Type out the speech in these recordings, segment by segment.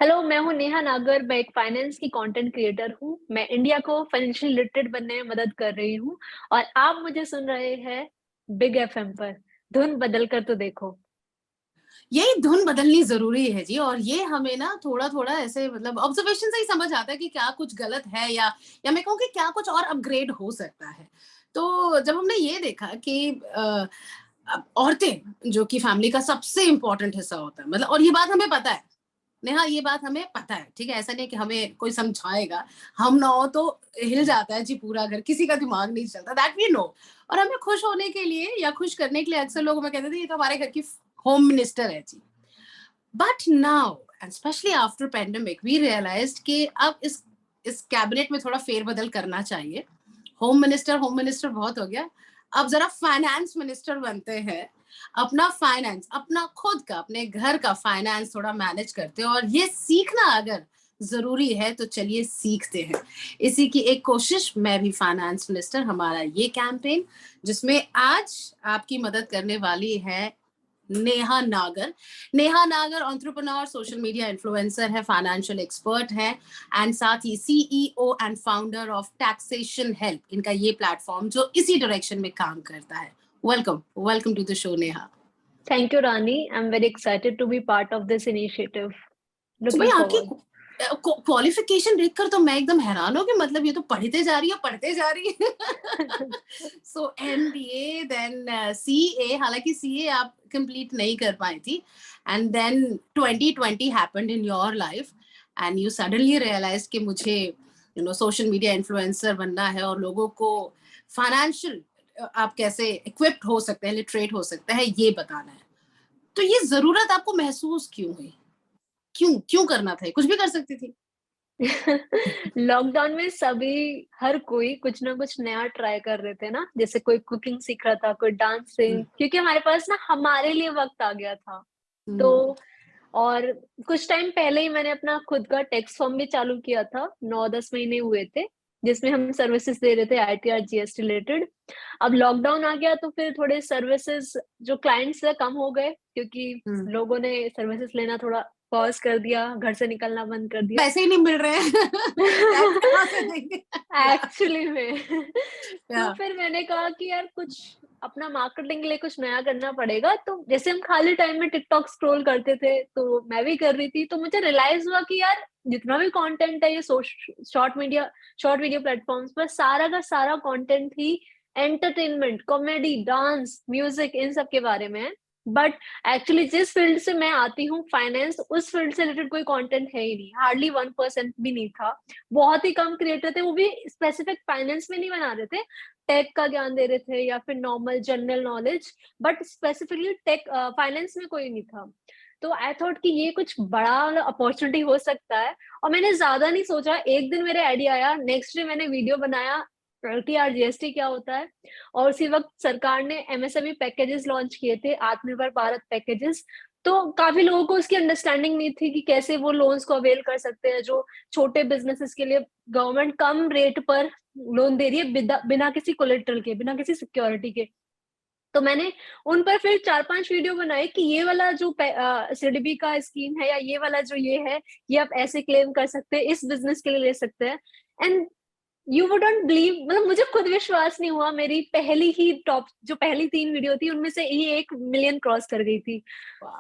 Hello, मैं हूँ नेहा नागर। मैं एक फाइनेंस की कंटेंट क्रिएटर हूँ। मैं इंडिया को फाइनेंशियल लिटरेट बनने में मदद कर रही हूँ और आप मुझे सुन रहे हैं बिग एफएम पर। धुन बदल कर तो देखो। यही धुन बदलनी जरूरी है जी। और ये हमें ना थोड़ा थोड़ा ऐसे मतलब ऑब्जर्वेशन से ही समझ आता है कि क्या कुछ गलत है या मैं कहूँ कि क्या कुछ और अपग्रेड हो सकता है। तो जब हमने ये देखा कि औरतें जो कि फैमिली का सबसे इम्पोर्टेंट हिस्सा होता है, मतलब, और ये बात हमें पता है नेहा, ये बात हमें पता है, ठीक है, ऐसा नहीं कि हमें कोई समझाएगा। हम ना हो तो हिल जाता है जी पूरा घर, किसी का दिमाग नहीं चलता, दैट वी नो। और हमें खुश होने के लिए या खुश करने के लिए अक्सर लोग हमें कहते थे ये तो हमारे घर की होम मिनिस्टर है जी। But now and especially after pandemic we realised कि अब इस कैबिनेट में थोड़ा फेरबदल करना चाहिए। होम मिनिस्टर बहुत हो गया। अब जरा फाइनेंस मिनिस्टर बनते हैं। अपना फाइनेंस, अपना खुद का, अपने घर का फाइनेंस थोड़ा मैनेज करते हैं, और ये सीखना अगर जरूरी है तो चलिए सीखते हैं। इसी की एक कोशिश, मैं भी फाइनेंस मिनिस्टर, हमारा ये कैंपेन जिसमें आज आपकी मदद करने वाली है Neha Nagar. Neha Nagar entrepreneur, social media influencer है, फाइनेंशियल एक्सपर्ट है, एंड साथ ही CEO and founder of taxation help, इनका ये प्लेटफॉर्म जो इसी डायरेक्शन में काम करता है। Welcome, welcome to the show Neha. Thank you Rani. I am very excited to be part of this initiative. तो भाई लुकिंग आपकी फॉरवर्ड। क्वालिफिकेशन देखकर तो मैं एकदम हैरान हूँ कि मतलब ये तो पढ़ते जा रही है, पढ़ते जा रही है। सो एमबीए देन सीए, हालांकि सीए आप कंप्लीट नहीं कर पाई थी, and then 2020 happened in your life and you suddenly realise कि मुझे सोशल मीडिया इन्फ्लुएंसर बनना है और लोगों को फाइनेंशियल आप कैसे इक्विप्ड हो सकते हैं, लिटरेट हो सकते हैं, ये बताना है। तो ये जरूरत आपको महसूस क्यों हुई? क्यों क्यों करना था? कुछ भी कर सकती थी। लॉकडाउन में हर कोई कुछ ना कुछ नया ट्राई कर रहे थे ना। जैसे कोई कुकिंग सीख रहा था, कोई डांसिंग, क्योंकि हमारे पास ना हमारे लिए वक्त आ गया था। तो हम्म। और कुछ टाइम पहले ही मैंने अपना खुद का टैक्स फर्म भी चालू किया था। 9-10 महीने हुए थे, जिसमें हम सर्विसेज दे रहे थे आईटीआर जीएसटी रिलेटेड। अब लॉकडाउन आ गया तो फिर थोड़े सर्विसेज जो क्लाइंट्स से कम हो गए, क्योंकि हम्म। लोगों ने सर्विसेज लेना थोड़ा पॉज कर दिया, घर से निकलना बंद कर दिया। पैसे ही नहीं मिल रहे हैं। टैक्स कहाँ से देंगे? या एक्चुअली में या तो फिर मैंने कहा कि यार कुछ अपना मार्केटिंग के लिए कुछ नया करना पड़ेगा। तो जैसे हम खाली टाइम में टिकटॉक स्क्रॉल करते थे, तो मैं भी कर रही थी। तो मुझे रियलाइज हुआ कि यार जितना भी कंटेंट है ये शॉर्ट वीडियो प्लेटफॉर्म्स पर, सारा का सारा कंटेंट ही एंटरटेनमेंट, कॉमेडी, डांस, म्यूजिक, इन सब के बारे में है। बट एक्चुअली जिस फील्ड से मैं आती हूँ, फाइनेंस, उस फील्ड से रिलेटेड कोई कंटेंट है ही नहीं। हार्डली 1% भी नहीं था। बहुत ही कम क्रिएटर थे, वो भी स्पेसिफिक फाइनेंस में नहीं बना रहे थे। टेक का ज्ञान दे रहे थे या फिर normal general knowledge, but specifically tech finance में कोई नहीं था। तो आई थॉट कि ये कुछ बड़ा अपॉर्चुनिटी हो सकता है। और मैंने ज्यादा नहीं सोचा, एक दिन मेरे आइडिया आया, नेक्स्ट डे मैंने वीडियो बनाया एलटीआर जीएसटी क्या होता है। और उसी वक्त सरकार ने एमएसएमई पैकेजेस लॉन्च किए थे, आत्मनिर्भर भारत पैकेजेस। तो काफी लोगों को उसकी अंडरस्टैंडिंग नहीं थी कि कैसे वो लोन्स को अवेल कर सकते हैं, जो छोटे बिजनेसेस के लिए गवर्नमेंट कम रेट पर लोन दे रही है, बिना किसी कोलेटरल के, बिना किसी सिक्योरिटी के। तो मैंने उन पर फिर 4-5 वीडियो बनाए कि ये वाला जो सीडीबी का स्कीम है, या ये वाला जो ये है, ये आप ऐसे क्लेम कर सकते हैं, इस बिजनेस के लिए ले सकते हैं। एंड यू वुडंट बिलीव, मतलब मुझे खुद विश्वास नहीं हुआ, मेरी पहली ही टॉप जो पहली 3 वीडियो थी उनमें से ये 1 मिलियन क्रॉस कर गई थी।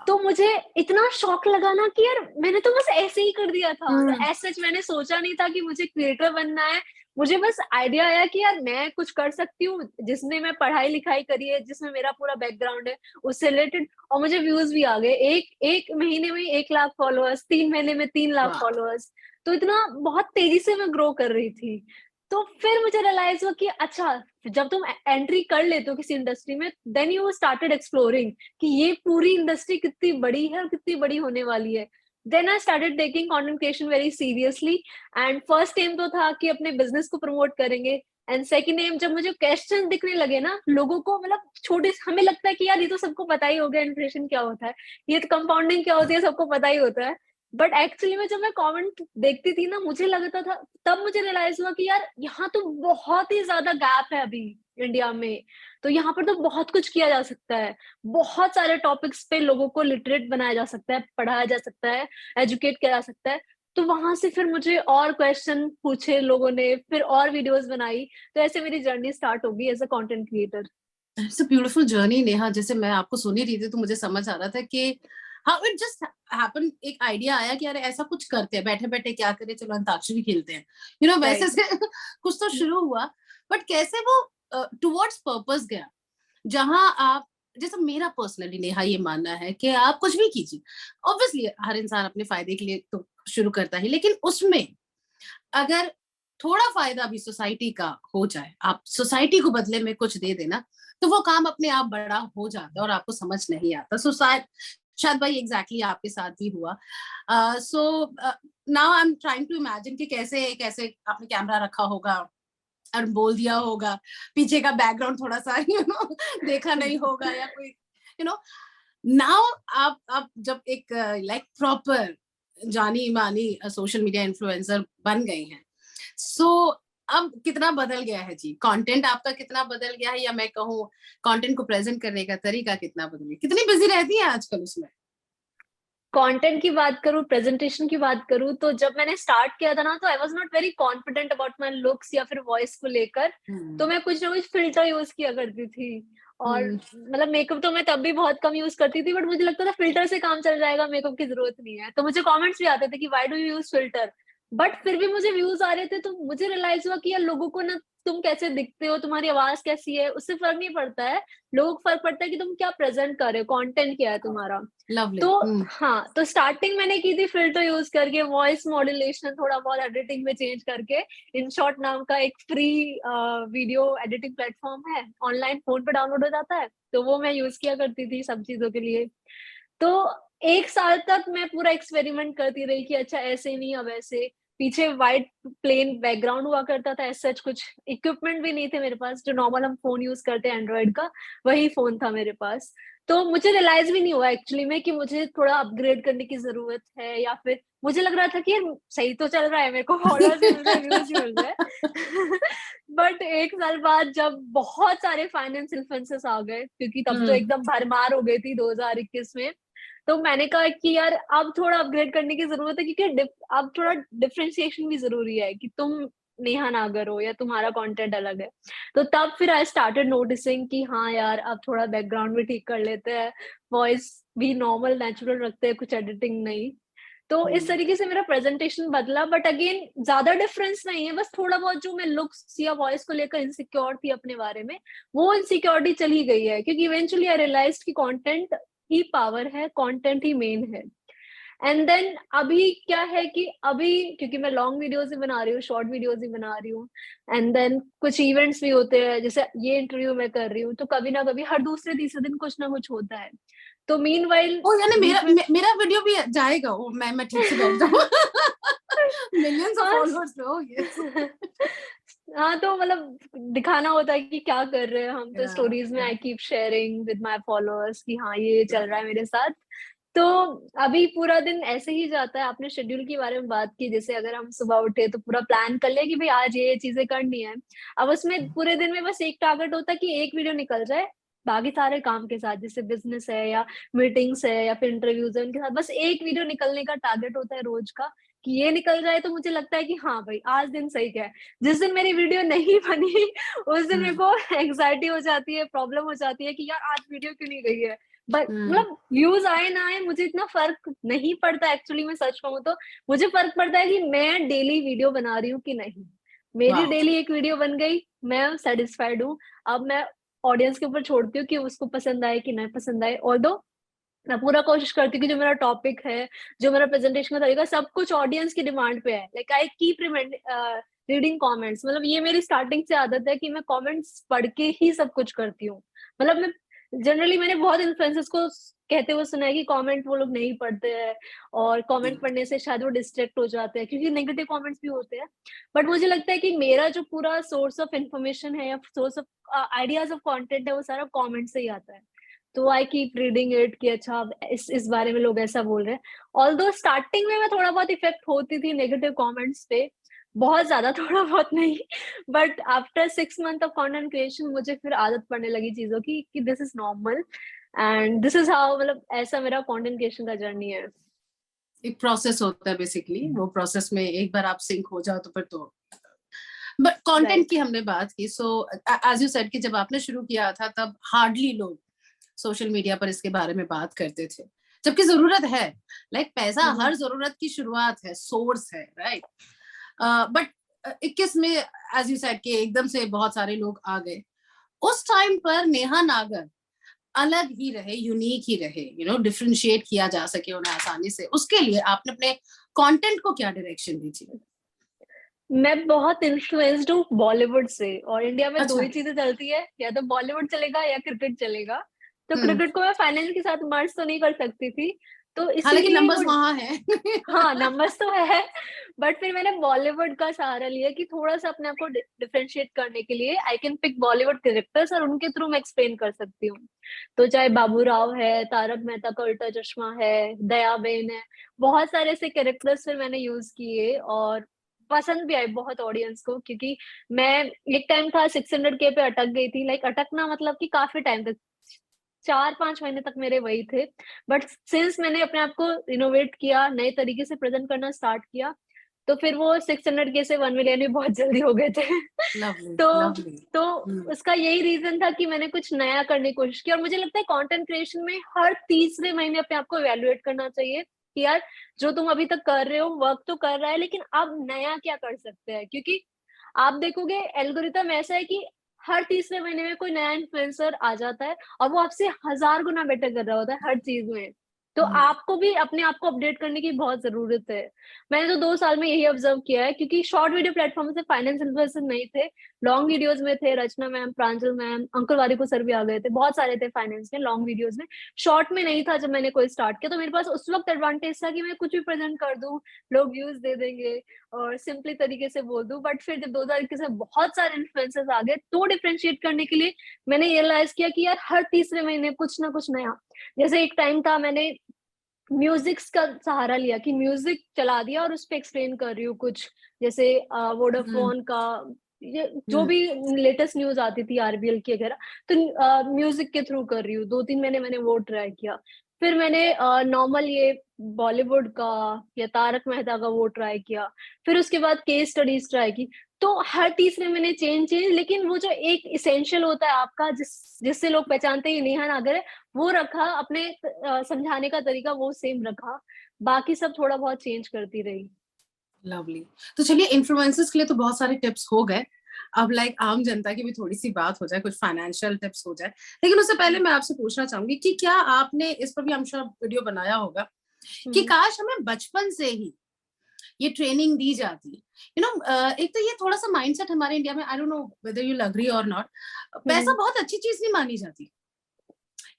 तो मुझे इतना शौक लगा ना कि यार मैंने तो बस ऐसे ही कर दिया था। मतलब ऐसे सच मैंने सोचा नहीं था कि मुझे क्रिएटर बनना है। मुझे बस आइडिया आया कि यार मैं कुछ कर सकती हूँ, जिसमें मैं पढ़ाई लिखाई करी है, जिसमें मेरा पूरा बैकग्राउंड है उससे रिलेटेड। और मुझे व्यूज भी आ गए, एक एक महीने में 1 लाख फॉलोअर्स, 3 महीने में 3 लाख वाह। फॉलोअर्स। तो इतना बहुत तेजी से मैं ग्रो कर रही थी। तो फिर मुझे रियलाइज हुआ कि अच्छा, जब तुम एंट्री कर लेते हो किसी इंडस्ट्री में, देन यू स्टार्टेड एक्सप्लोरिंग कि ये पूरी इंडस्ट्री कितनी बड़ी है और कितनी बड़ी होने वाली है। Then I started taking content creation very seriously. And first एम तो था कि अपने बिजनेस को प्रमोट करेंगे। एंड सेकंड एम, जब मुझे क्वेश्चन दिखने लगे ना लोगों को, मतलब छोटे, हमें लगता है कि यार ये तो सबको पता ही होगा इन्फ्लेशन क्या होता है, ये तो कंपाउंडिंग क्या होती है, सबको पता ही होता है। बट एक्चुअली में जब मैं कमेंट देखती थी ना, मुझे लगता था, तब मुझे रियलाइज हुआ कि यार यहाँ तो बहुत ही ज्यादा गैप है अभी। इंडिया में, तो यहाँ पर तो बहुत कुछ किया जा सकता है। बहुत सारे टॉपिक्स पे लोगों को लिटरेट बनाया जा सकता है, पढ़ाया जा सकता है, एजुकेट किया जा सकता है। तो वहां से फिर मुझे और क्वेश्चन पूछे लोगों ने, फिर और वीडियोस बनाई, तो ऐसे मेरी जर्नी स्टार्ट होगी as a content creator. It's a beautiful journey Neha. जैसे मैं आपको सुन ही रही थी तो मुझे समझ आ रहा था कि हाउ इट जस्ट हैपन, एक आइडिया आया कि अरे ऐसा कुछ करते हैं, बैठे बैठे क्या करें, चलो अंताक्षरी खेलते हैं, वैसे राइट। से कुछ तो शुरू हुआ। बट कैसे वो टुवर्ड्स पर्पस गया, जहां आप, जैसे मेरा पर्सनली नेहा ये मानना है कि आप कुछ भी कीजिए, ऑब्वियसली हर इंसान अपने फायदे के लिए तो शुरू करता है, लेकिन उसमें अगर थोड़ा फायदा भी सोसाइटी का हो जाए, आप सोसाइटी को बदले में कुछ दे देना, तो वो काम अपने आप बड़ा हो जाता है और आपको समझ नहीं आता। सो शायद भाई एग्जैक्टली आपके साथ भी हुआ। So now I am trying to imagine कि कैसे कैसे आपने कैमरा रखा होगा और बोल दिया होगा, पीछे का बैकग्राउंड थोड़ा सा देखा नहीं होगा, या कोई यू नो नाउ आप जब एक लाइक प्रॉपर जानी मानी सोशल मीडिया इन्फ्लुएंसर बन गई हैं, सो अब कितना बदल गया है जी, कंटेंट आपका कितना बदल गया है, या मैं कहूँ कंटेंट को प्रेजेंट करने का तरीका कितना बदल गया, कितनी बिजी रहती है आजकल उसमें? कंटेंट की बात करूं, प्रेजेंटेशन की बात करूं, तो जब मैंने स्टार्ट किया था ना, तो I was not very confident about my looks या फिर वॉइस को लेकर। तो मैं कुछ ना कुछ फिल्टर यूज किया करती थी, और हम्म, मतलब मेकअप तो मैं तब भी बहुत कम यूज करती थी, बट मुझे लगता था फिल्टर से काम चल जाएगा, मेकअप की जरूरत नहीं है। तो मुझे कमेंट्स भी आते थे कि why do you use filter, but फिर भी मुझे व्यूज आ रहे थे। तो मुझे रियलाइज हुआ कि यार, लोगों को ना तुम कैसे दिखते हो, तुम्हारी आवाज कैसी है, उससे फर्क नहीं पड़ता है। लोगों को फर्क पड़ता है कि तुम क्या प्रेजेंट कर रहे हो, कंटेंट क्या है तुम्हारा। लवली। तो हाँ, तो स्टार्टिंग मैंने की थी फिल्टर यूज करके, वॉइस मॉड्यूलेशन थोड़ा बहुत एडिटिंग में चेंज करके। इन शॉर्ट नाम का एक फ्री वीडियो एडिटिंग प्लेटफॉर्म है, ऑनलाइन फोन पे डाउनलोड हो जाता है, तो वो मैं यूज किया करती थी सब चीजों के लिए। तो 1 साल तक मैं पूरा एक्सपेरिमेंट करती रही कि अच्छा ऐसे नहीं, अब ऐसे। पीछे व्हाइट प्लेन बैकग्राउंड हुआ करता था, ऐसा कुछ इक्विपमेंट भी नहीं थे मेरे पास, जो नॉर्मल हम फोन यूज करते हैं एंड्रॉइड का, वही फोन था मेरे पास। तो मुझे रियलाइज भी नहीं हुआ एक्चुअली में कि मुझे थोड़ा अपग्रेड करने की जरूरत है, या फिर मुझे लग रहा था कि यार सही तो चल रहा है, मेरे को फॉलोअर्स भी मिल रहे हैं, व्यूज भी मिल रहे हैं। बट 1 साल बाद जब बहुत सारे फाइनेंस इन्फ्लुएंसर्स आ गए, क्योंकि तब तो एकदम भरमार हो गई थी 2021 में, तो मैंने कहा कि यार अब थोड़ा अपग्रेड करने की जरूरत है, क्योंकि अब थोड़ा डिफरेंशिएशन भी जरूरी है कि तुम नेहा नागर हो या तुम्हारा कंटेंट अलग है। तो तब फिर आई स्टार्टेड नोटिसिंग कि हाँ यार, अब थोड़ा बैकग्राउंड भी ठीक कर लेते हैं, वॉइस भी नॉर्मल नेचुरल रखते हैं, कुछ एडिटिंग नहीं। तो इस तरीके से मेरा प्रेजेंटेशन बदला, बट अगेन ज्यादा डिफरेंस नहीं है, बस थोड़ा बहुत जो मैं लुक्स या वॉइस को लेकर इनसिक्योर थी अपने बारे में, वो इनसिक्योरिटी चली गई है, क्योंकि इवेंचुअली आई रियलाइज कि कंटेंट ही पावर है, कंटेंट ही मेन है। एंड देन अभी क्या है कि अभी क्योंकि मैं लॉन्ग वीडियोस ही बना रही हूँ, शॉर्ट वीडियोस ही बना रही हूँ, एंड देन कुछ इवेंट्स भी होते हैं, जैसे ये इंटरव्यू मैं कर रही हूँ, तो कभी ना कभी हर दूसरे तीसरे दिन कुछ ना कुछ होता है। तो मीनवाइल ओ यानी बीच में मेरा वीडियो भी जाएगा, ओ मैं ठीक से बैठ जाऊँ। मिलियंस ऑफ हाँ। फॉलोअर्स, ओ यस। हाँ, तो मतलब दिखाना होता है कि क्या कर रहे हैं हम, तो या स्टोरीज में या I keep sharing with my followers कि हाँ ये चल रहा है मेरे साथ। तो अभी पूरा दिन ऐसे ही जाता है। आपने शेड्यूल के बारे में बात की, जैसे अगर हम सुबह उठे तो पूरा प्लान कर ले कि भाई आज ये चीजें करनी है। अब उसमें पूरे दिन में बस एक टारगेट होता है कि एक वीडियो निकल जाए, बाकी सारे काम के साथ, जैसे बिजनेस है या मीटिंग्स है या फिर इंटरव्यूज है, उनके साथ बस एक वीडियो निकलने का टारगेट होता है रोज का, कि ये निकल जाए तो मुझे लगता है कि हाँ भाई आज दिन सही गया है। जिस दिन मेरी वीडियो नहीं बनी, उस दिन मेरे को एंग्जाइटी हो जाती है, प्रॉब्लम हो जाती है कि यार आज वीडियो क्यों नहीं गई है। बट मतलब व्यूज आए ना आए मुझे इतना फर्क नहीं पड़ता एक्चुअली, मैं सच कहूँ तो मुझे फर्क पड़ता है कि मैं डेली वीडियो बना रही हूँ कि नहीं। मेरी वाओ। डेली एक वीडियो बन गई, मैं सेटिस्फाइड हूँ। अब मैं ऑडियंस के ऊपर छोड़ती हूँ कि उसको पसंद आए कि नहीं पसंद आए, ऑल्दो मैं पूरा कोशिश करती हूँ कि जो मेरा टॉपिक है, जो मेरा प्रेजेंटेशन का तरीका, सब कुछ ऑडियंस की डिमांड पे है। Like I keep reading comments, मतलब ये मेरी स्टार्टिंग से आदत है कि मैं कमेंट्स पढ़ के ही सब कुछ करती हूँ। मतलब मैं जनरली, मैंने बहुत इन्फ्लुएंसर्स को कहते हुए सुना है कि कमेंट वो लोग नहीं पढ़ते हैं, और कमेंट पढ़ने से शायद वो डिस्ट्रैक्ट हो जाते हैं, क्योंकि नेगेटिव कमेंट्स भी होते हैं। बट मुझे लगता है कि मेरा जो पूरा सोर्स ऑफ इंफॉर्मेशन है या source of ideas of content है, वो सारा कमेंट से ही आता है। तो आई कीप रीडिंग इट कि अच्छा अब इस बारे में लोग ऐसा बोल रहे हैं। ऑल्दो स्टार्टिंग में मैं थोड़ा बहुत इफेक्ट होती थी नेगेटिव कमेंट्स पे, बहुत ज्यादा, थोड़ा बहुत नहीं, but after 6 month of content creation मुझे फिर आदत पड़ने लगी चीजों की कि this is normal and this is how, मतलब ऐसा मेरा कंटेंट क्रिएशन का जर्नी है। एक प्रोसेस होता है बेसिकली, वो प्रोसेस में एक बार आप सिंक हो जाओ तो फिर तो। बट कंटेंट की राइट। हमने बात की, सो एज यू सेड कि जब आपने शुरू किया था तब हार्डली लोग सोशल मीडिया पर इसके बारे में बात करते थे, जबकि जरूरत है, लाइक पैसा हर जरूरत की शुरुआत है, सोर्स है, राइट। बट 21 में एज यू सेड कि एकदम से बहुत सारे लोग आ गए। उस टाइम पर नेहा नागर अलग ही रहे, यूनिक ही रहे, डिफरेंशिएट किया जा सके उन्हें आसानी से, उसके लिए आपने अपने कंटेंट को क्या डायरेक्शन दी थी? मैं बहुत इन्फ्लुएंस्ड हूँ बॉलीवुड से, और इंडिया में दो अच्छा। ही चीजें चलती है, या तो बॉलीवुड चलेगा या क्रिकेट चलेगा। तो हम्म। क्रिकेट को मैं फाइनल के साथ मर्ज तो नहीं कर सकती थी, तो हालांकि इसीलिए वो, नंबर्स वहां है। हाँ नंबर्स तो है, बट फिर मैंने बॉलीवुड का सहारा लिया कि थोड़ा सा अपने आप को डिफरेंशिएट करने के लिए I can pick Bollywood characters और उनके थ्रू मैं एक्सप्लेन कर सकती हूँ। तो चाहे बाबू राव है, तारक मेहता का उल्टा चश्मा है, दया बेन है, बहुत सारे ऐसे कैरेक्टर्स फिर मैंने यूज किए और पसंद भी आए बहुत ऑडियंस को, क्योंकि मैं एक टाइम था 600K पे अटक गई थी, लाइक अटकना मतलब कि काफी टाइम तक 4-5 महीने तक मेरे वही थे। बट सिंस मैंने अपने आप को इनोवेट किया, नए तरीके से प्रेजेंट करना स्टार्ट किया, तो फिर वो 600K से 1 मिलियन भी बहुत जल्दी हो गए थे। लवली तो लवली। तो उसका यही रीजन था कि मैंने कुछ नया करने की कोशिश की, और मुझे लगता है कंटेंट क्रिएशन में हर तीसरे महीने अपने आप को इवेल्युएट करना चाहिए कि यार जो तुम अभी तक कर रहे हो वर्क तो कर रहा है, लेकिन अब नया क्या कर सकते हैं, क्योंकि आप देखोगे एल्गोरिथम ऐसा है कि हर तीसरे महीने में कोई नया इन्फ्लुएंसर आ जाता है और वो आपसे 1000 गुना बेटर कर रहा होता है हर चीज में। तो आपको भी अपने आप को अपडेट करने की बहुत जरूरत है। मैंने तो 2 साल में यही ऑब्जर्व किया है, क्योंकि शॉर्ट वीडियो प्लेटफॉर्म से फाइनेंस इन्फ्लुएंसर नहीं थे, लॉन्ग वीडियोस में थे, रचना मैम, प्रांजल मैम, अंकुल वारिको सर भी आ गए थे, बहुत सारे थे फाइनेंस में लॉन्ग वीडियोस में। शॉर्ट में नहीं था जब मैंने कोई स्टार्ट किया, तो मेरे पास उस वक्त एडवांटेज था कि मैं कुछ भी प्रेजेंट कर दूं, लोग व्यूज दे देंगे और सिंपली तरीके से बोल दूं। बट फिर जब 2021 में बहुत सारे इन्फ्लुएंसर्स आ गए, तो डिफरेंशिएट करने के लिए मैंने रियलाइज किया कि यार हर तीसरे महीने कुछ ना कुछ नया। जैसे एक टाइम था, मैंने म्यूजिक का सहारा लिया कि म्यूजिक चला दिया और उस पर एक्सप्लेन कर रही हूँ कुछ, जैसे वोडाफोन का, ये जो भी लेटेस्ट न्यूज आती थी आरबीएल की वगैरह, तो म्यूजिक के थ्रू कर रही हूँ। 2-3 महीने मैंने वो ट्राई किया। फिर मैंने नॉर्मल ये बॉलीवुड का या तारक मेहता का वो ट्राई किया। फिर उसके बाद केस स्टडीज ट्राई की। तो हर तीसरे महीने चेंज चेंज, लेकिन वो जो एक इसेंशियल होता है आपका, जिससे लोग पहचानते ही नेहा नागर है, वो रखा अपने, समझाने का तरीका वो सेम रखा, बाकी सब थोड़ा बहुत चेंज करती रही। लवली। तो चलिए, इन्फ्लुएंसर्स के लिए तो बहुत सारे टिप्स हो गए, अब लाइक आम जनता की भी थोड़ी सी बात हो जाए, कुछ फाइनेंशियल टिप्स हो जाए। लेकिन उससे पहले मैं आपसे पूछना चाहूंगी कि क्या आपने इस पर भी हम श्योर वीडियो बनाया होगा कि काश हमें बचपन से ही ये ट्रेनिंग दी जाती, एक तो ये थोड़ा सा माइंडसेट हमारे इंडिया में, I don't know whether you agree और नॉट, पैसा बहुत अच्छी चीज नहीं मानी जाती।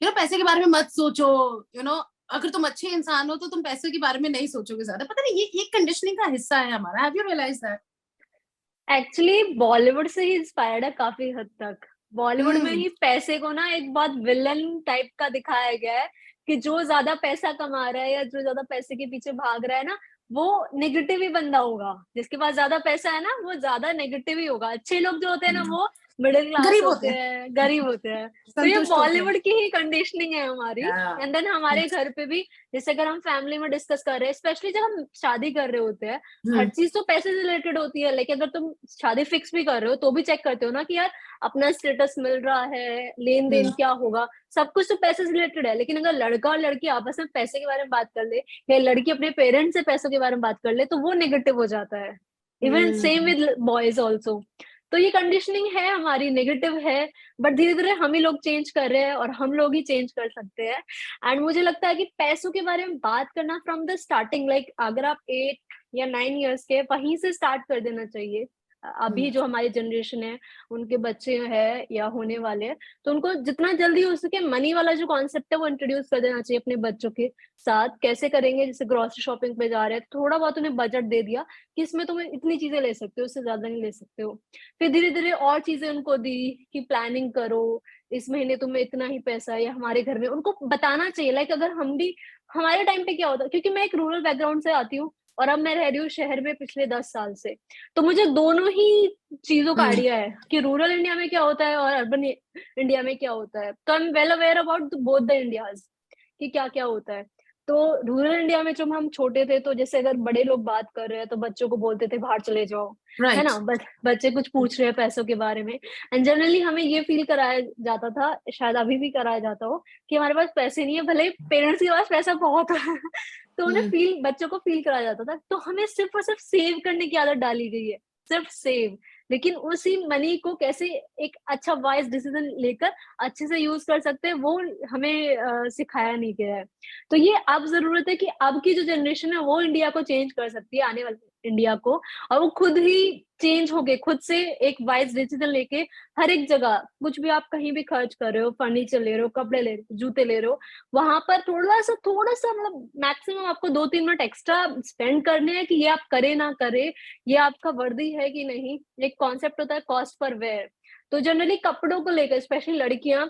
पैसे के बारे में मत सोचो, अगर तुम अच्छे इंसान हो तो तुम पैसे के बारे में नहीं सोचोगे ज्यादा, पता नहीं ये कंडीशनिंग का हिस्सा है हमारा। Have you realise that? Actually Bollywood से ही इंस्पायर्ड है काफी हद तक। बॉलीवुड में हम्म। ही पैसे को ना एक बहुत विलन टाइप का दिखाया गया है कि जो ज्यादा पैसा कमा रहा है या जो ज्यादा पैसे के पीछे भाग रहा है ना, वो नेगेटिव ही बंदा होगा। जिसके पास ज्यादा पैसा है ना, वो ज्यादा नेगेटिव ही होगा। अच्छे लोग जो होते हैं ना, वो मिडिल क्लास गरीब होते होते हैं, हैं, गरीब होते हैं। तो ये संतुष्ट होते हैं। बॉलीवुड की ही कंडीशनिंग है हमारी। एंड देन हमारे घर पे भी, जैसे अगर हम फैमिली में डिस्कस कर रहे हैं, स्पेशली जब हम शादी कर रहे होते हैं, हर चीज तो पैसे से रिलेटेड होती है। लेकिन अगर तुम शादी फिक्स भी कर रहे हो तो भी चेक करते हो ना कि यार अपना स्टेटस मिल रहा है, लेन देन क्या होगा, सब कुछ तो पैसे से रिलेटेड है। लेकिन अगर लड़का और लड़की आपस में पैसे के बारे में बात कर ले, या लड़की अपने पेरेंट्स से पैसों के बारे में बात कर ले, तो वो नेगेटिव हो जाता है। Even same hmm. With boys also. तो ये कंडीशनिंग है हमारी, नेगेटिव है। बट धीरे धीरे हम ही लोग चेंज कर रहे हैं, और हम लोग ही चेंज कर सकते हैं। एंड मुझे लगता है कि पैसों के बारे में बात करना फ्रॉम द स्टार्टिंग, लाइक अगर आप 8 या 9 इयर्स के, वहीं से स्टार्ट कर देना चाहिए। अभी जो हमारी जनरेशन है, उनके बच्चे हैं या होने वाले हैं, तो उनको जितना जल्दी हो सके मनी वाला जो कॉन्सेप्ट है वो इंट्रोड्यूस कर देना चाहिए अपने बच्चों के साथ। कैसे करेंगे, जैसे ग्रोसरी शॉपिंग पे जा रहे हैं, थोड़ा बहुत उन्हें बजट दे दिया कि इसमें तुम इतनी चीजें ले सकते हो, उससे ज्यादा नहीं ले सकते हो। फिर धीरे धीरे और चीजें उनको दी कि प्लानिंग करो, इस महीने तुम्हें इतना ही पैसा है, या हमारे घर में उनको बताना चाहिए। लाइक अगर हम भी, हमारे टाइम पे क्या होता, क्योंकि मैं एक रूरल बैकग्राउंड से आती हूँ, और अब मैं रह रही हूँ शहर में पिछले 10 साल से। तो मुझे दोनों ही चीजों का आइडिया है कि रूरल इंडिया में क्या होता है और अर्बन इंडिया में क्या होता है। तो I am well aware about both the India's कि क्या क्या होता है। तो रूरल इंडिया में जब हम छोटे थे, तो जैसे अगर बड़े लोग बात कर रहे हैं तो बच्चों को बोलते थे बाहर चले जाओ, है राइट। ना। बच्चे कुछ पूछ रहे हैं पैसों के बारे में, एंड जनरली हमें ये फील कराया जाता था, शायद अभी भी कराया जाता हो, कि हमारे पास पैसे नहीं है, भले पेरेंट्स के पास पैसा बहुत है। तो उन्हें फील, बच्चों को फील कराया जाता था। तो हमें सिर्फ और सिर्फ सेव करने की आदत डाली गई है, सिर्फ सेव। लेकिन उसी मनी को कैसे एक अच्छा वाइज डिसीजन लेकर अच्छे से यूज कर सकते हैं, वो हमें सिखाया नहीं गया है। तो ये अब जरूरत है कि अब की जो जनरेशन है वो इंडिया को चेंज कर सकती है, आने वाले इंडिया को। और वो खुद ही चेंज होके, खुद से एक वाइज डिसीजन लेके हर एक जगह, कुछ भी आप कहीं भी खर्च कर रहे हो, फर्नीचर ले रहे हो, कपड़े ले रहे हो, जूते ले रहे हो, वहां पर थोड़ा सा मतलब मैक्सिमम आपको 2-3 मिनट एक्स्ट्रा स्पेंड करने हैं कि ये आप करे ना करे, ये आपका वर्दी है कि नहीं। एक कॉन्सेप्ट होता है कॉस्ट पर वेयर। तो जनरली कपड़ों को लेकर स्पेशली लड़कियां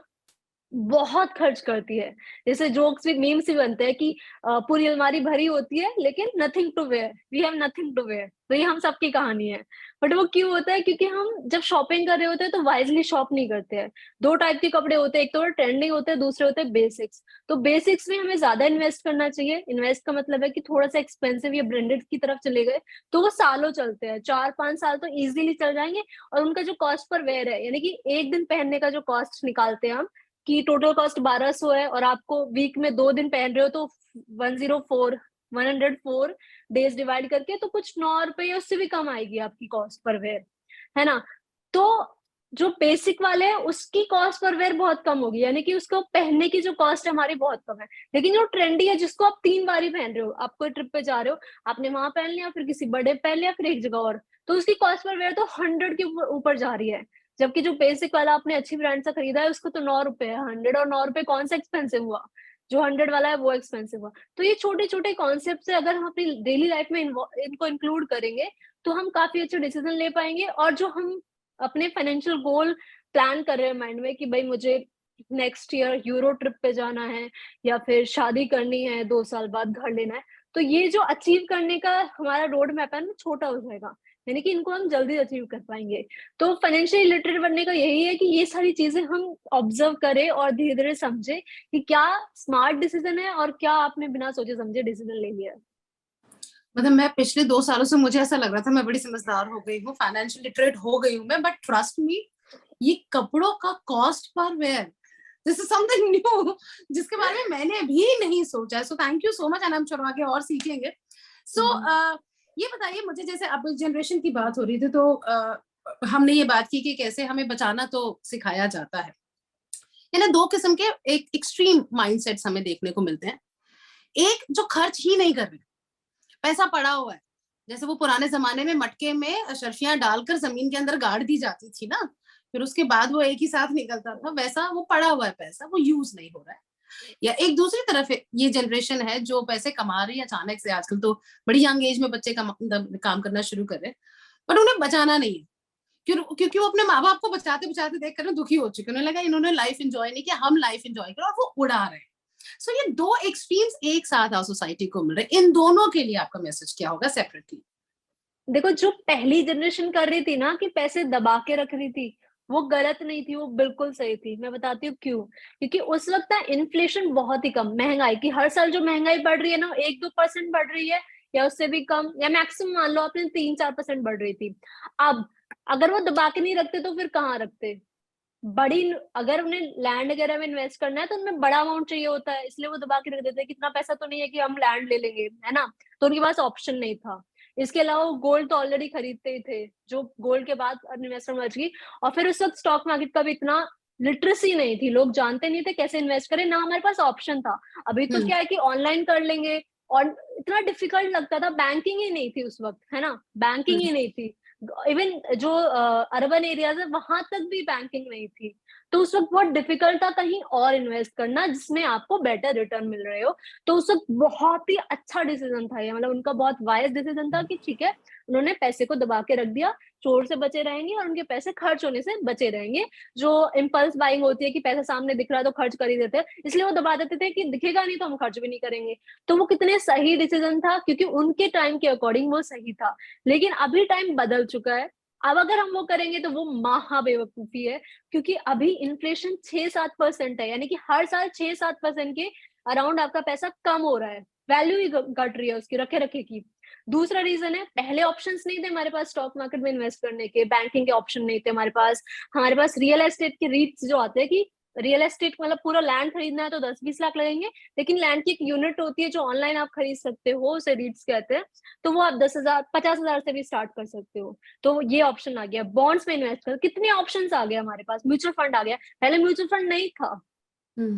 बहुत खर्च करती है। जैसे जोक्स भी, मीम्स भी बनते हैं कि पूरी अलमारी भरी होती है लेकिन nothing to wear, we have nothing to wear. तो ये हम सबकी कहानी है। बट वो क्यों होता है? क्योंकि हम जब शॉपिंग कर रहे होते हैं तो वाइजली शॉप नहीं करते हैं। दो टाइप के कपड़े होते हैं, एक तो ट्रेंडिंग होते हैं, दूसरे होते हैं बेसिक्स। तो बेसिक्स में हमें ज्यादा इन्वेस्ट करना चाहिए। इन्वेस्ट का मतलब है कि थोड़ा सा एक्सपेंसिव या ब्रांडेड की तरफ चले गए तो वो सालों चलते हैं, 4-5 साल तो इजीली चल जाएंगे। और उनका जो कॉस्ट पर वेयर है, यानी कि एक दिन पहनने का जो कॉस्ट निकालते हैं हम, कि टोटल कॉस्ट 1200 है और आपको वीक में 2 दिन पहन रहे हो, तो 104 डेज डिवाइड करके तो कुछ 9 रुपए या उससे भी कम आएगी आपकी कॉस्ट पर वेयर, है ना। तो जो बेसिक वाले है उसकी कॉस्ट पर वेयर बहुत कम होगी, यानी कि उसको पहनने की जो कॉस्ट है हमारी बहुत कम है। लेकिन जो ट्रेंडी है, जिसको आप 3 बार ही पहन रहे हो, आप कोई ट्रिप पे जा रहे हो, आपने वहां पहन लिया, फिर किसी बर्थडे पहन लिया, फिर एक जगह और, तो उसकी कॉस्ट पर वेयर तो 100 के ऊपर जा रही है। जबकि जो बेसिक वाला आपने अच्छी ब्रांड से खरीदा है उसको तो 9 रुपए है। 100 और 9 रुपए कौन सा एक्सपेंसिव हुआ? जो 100 वाला है वो एक्सपेंसिव हुआ। तो ये छोटे छोटे कॉन्सेप्ट से अगर हम अपनी डेली लाइफ में इनको इंक्लूड करेंगे तो हम काफी अच्छे डिसीजन ले पाएंगे। और जो हम अपने फाइनेंशियल गोल प्लान कर रहे हैं माइंड में कि भाई मुझे नेक्स्ट ईयर यूरो ट्रिप पे जाना है, या फिर शादी करनी है, 2 साल बाद घर लेना है, तो ये जो अचीव करने का हमारा रोड मैप है ना, छोटा हो जाएगा। यानी कि इनको हम जल्दी अचीव कर पाएंगे। तो फाइनेंशियली लिटरेट बनने का यही है कि ये सारी चीजें हम ऑब्जर्व करें और धीरे धीरे समझे कि क्या स्मार्ट डिसीजन है और क्या आपने बिना सोचे समझे डिसीजन ले लिया है। मतलब मैं पिछले 2 सालों से मुझे ऐसा लग रहा था मैं बड़ी समझदार हो गई हूँ, फाइनेंशियल लिटरेट हो गई हूँ मैं, बट ट्रस्ट मी, ये कपड़ों का cost per wear, this is something new जिसके बारे में मैंने भी नहीं सोचा है। So thank you so much, and हम चलो आगे और सीखेंगे। सो ये बताइए मुझे, जैसे अब जनरेशन की बात हो रही थी तो हमने ये बात की कि कैसे हमें बचाना तो सिखाया जाता है। यानी 2 किस्म के एक एक्सट्रीम माइंडसेट्स हमें देखने को मिलते हैं। एक जो खर्च ही नहीं कर रहे, पैसा पड़ा हुआ है, जैसे वो पुराने जमाने में मटके में अशर्फियां डालकर जमीन के अंदर गाड़ दी जाती थी ना, फिर उसके बाद वो एक ही साथ निकलता था, वैसा वो पड़ा हुआ है पैसा, वो यूज नहीं हो रहा है। या एक दूसरी तरफ ये जनरेशन है जो पैसे कमा रही है अचानक से, आजकल तो बड़ी यंग एज में बच्चे काम करना शुरू कर रहे हैं, पर उन्हें बचाना नहीं है। क्योंकि वो अपने माँ बाप को बचाते बचाते देख कर दुखी हो चुके, उन्हें लगा इन्होंने लाइफ एंजॉय नहीं किया, हम लाइफ एंजॉय करें, और वो उड़ा रहे हैं। सो ये 2 एक्सट्रीम्स एक साथ सोसाइटी को मिल रहे हैं, इन दोनों के लिए आपका मैसेज क्या होगा सेपरेटली? देखो, जो पहली जनरेशन कर रही थी ना कि पैसे दबा के रख रही थी, वो गलत नहीं थी, वो बिल्कुल सही थी। मैं बताती हूँ क्यों। क्योंकि उस वक्त ना इन्फ्लेशन बहुत ही कम, महंगाई की हर साल जो महंगाई बढ़ रही है ना, 1-2% बढ़ रही है, या उससे भी कम, या मैक्सिमम मान लो आपने 3-4% बढ़ रही थी। अब अगर वो दबा के नहीं रखते तो फिर कहाँ रखते? बड़ी, अगर उन्हें लैंड वगैरह में इन्वेस्ट करना है तो उनमें बड़ा अमाउंट चाहिए होता है, इसलिए वो दबा के रख देते हैं। कितना पैसा तो नहीं है कि हम लैंड ले लेंगे, है ना। तो उनके पास ऑप्शन नहीं था। इसके अलावा वो गोल्ड तो ऑलरेडी खरीदते ही थे, जो गोल्ड के बाद इन्वेस्टमेंट बच गई। और फिर उस वक्त स्टॉक मार्केट का भी इतना लिटरेसी नहीं थी, लोग जानते नहीं थे कैसे इन्वेस्ट करें, ना हमारे पास ऑप्शन था। अभी तो क्या है कि ऑनलाइन कर लेंगे, और इतना डिफिकल्ट लगता था, बैंकिंग ही नहीं थी उस वक्त, है ना, बैंकिंग ही नहीं थी। इवन जो अर्बन एरियाज है वहां तक भी बैंकिंग नहीं थी। तो उस वक्त बहुत डिफिकल्ट था कहीं और इन्वेस्ट करना जिसमें आपको बेटर रिटर्न मिल रहे हो। तो उस वक्त बहुत ही अच्छा डिसीजन था ये, मतलब उनका बहुत वाइज डिसीजन था कि ठीक है, उन्होंने पैसे को दबा के रख दिया, चोर से बचे रहेंगे और उनके पैसे खर्च होने से बचे रहेंगे। जो इम्पल्स बाइंग होती है कि पैसा सामने दिख रहा है तो खर्च कर ही देते हैं, इसलिए वो दबा देते थे कि दिखेगा नहीं तो हम खर्च भी नहीं करेंगे। तो वो कितने सही डिसीजन था, क्योंकि उनके टाइम के अकॉर्डिंग वो सही था। लेकिन अभी टाइम बदल चुका है, अब अगर हम वो करेंगे तो वो महा बेवकूफी है, क्योंकि अभी इन्फ्लेशन 6-7% है, यानी कि हर साल 6-7% के अराउंड आपका पैसा कम हो रहा है, वैल्यू ही घट रही है उसकी रखे रखे की। दूसरा रीजन है, पहले ऑप्शंस नहीं थे हमारे पास स्टॉक मार्केट में इन्वेस्ट करने के, बैंकिंग के ऑप्शन नहीं थे हमारे पास रियल एस्टेट के रीट्स जो आते हैं कि रियल एस्टेट मतलब पूरा लैंड खरीदना है तो 10-20 लाख लगेंगे, लेकिन लैंड की एक यूनिट होती है जो ऑनलाइन आप खरीद सकते हो, उसे रीट्स कहते हैं, तो वो आप 10,000 50,000 से भी स्टार्ट कर सकते हो। तो ये ऑप्शन आ गया, बॉन्ड्स में इन्वेस्ट कर, कितने ऑप्शंस आ गए हमारे पास, म्यूचुअल फंड आ गया, पहले म्यूचुअल फंड नहीं था।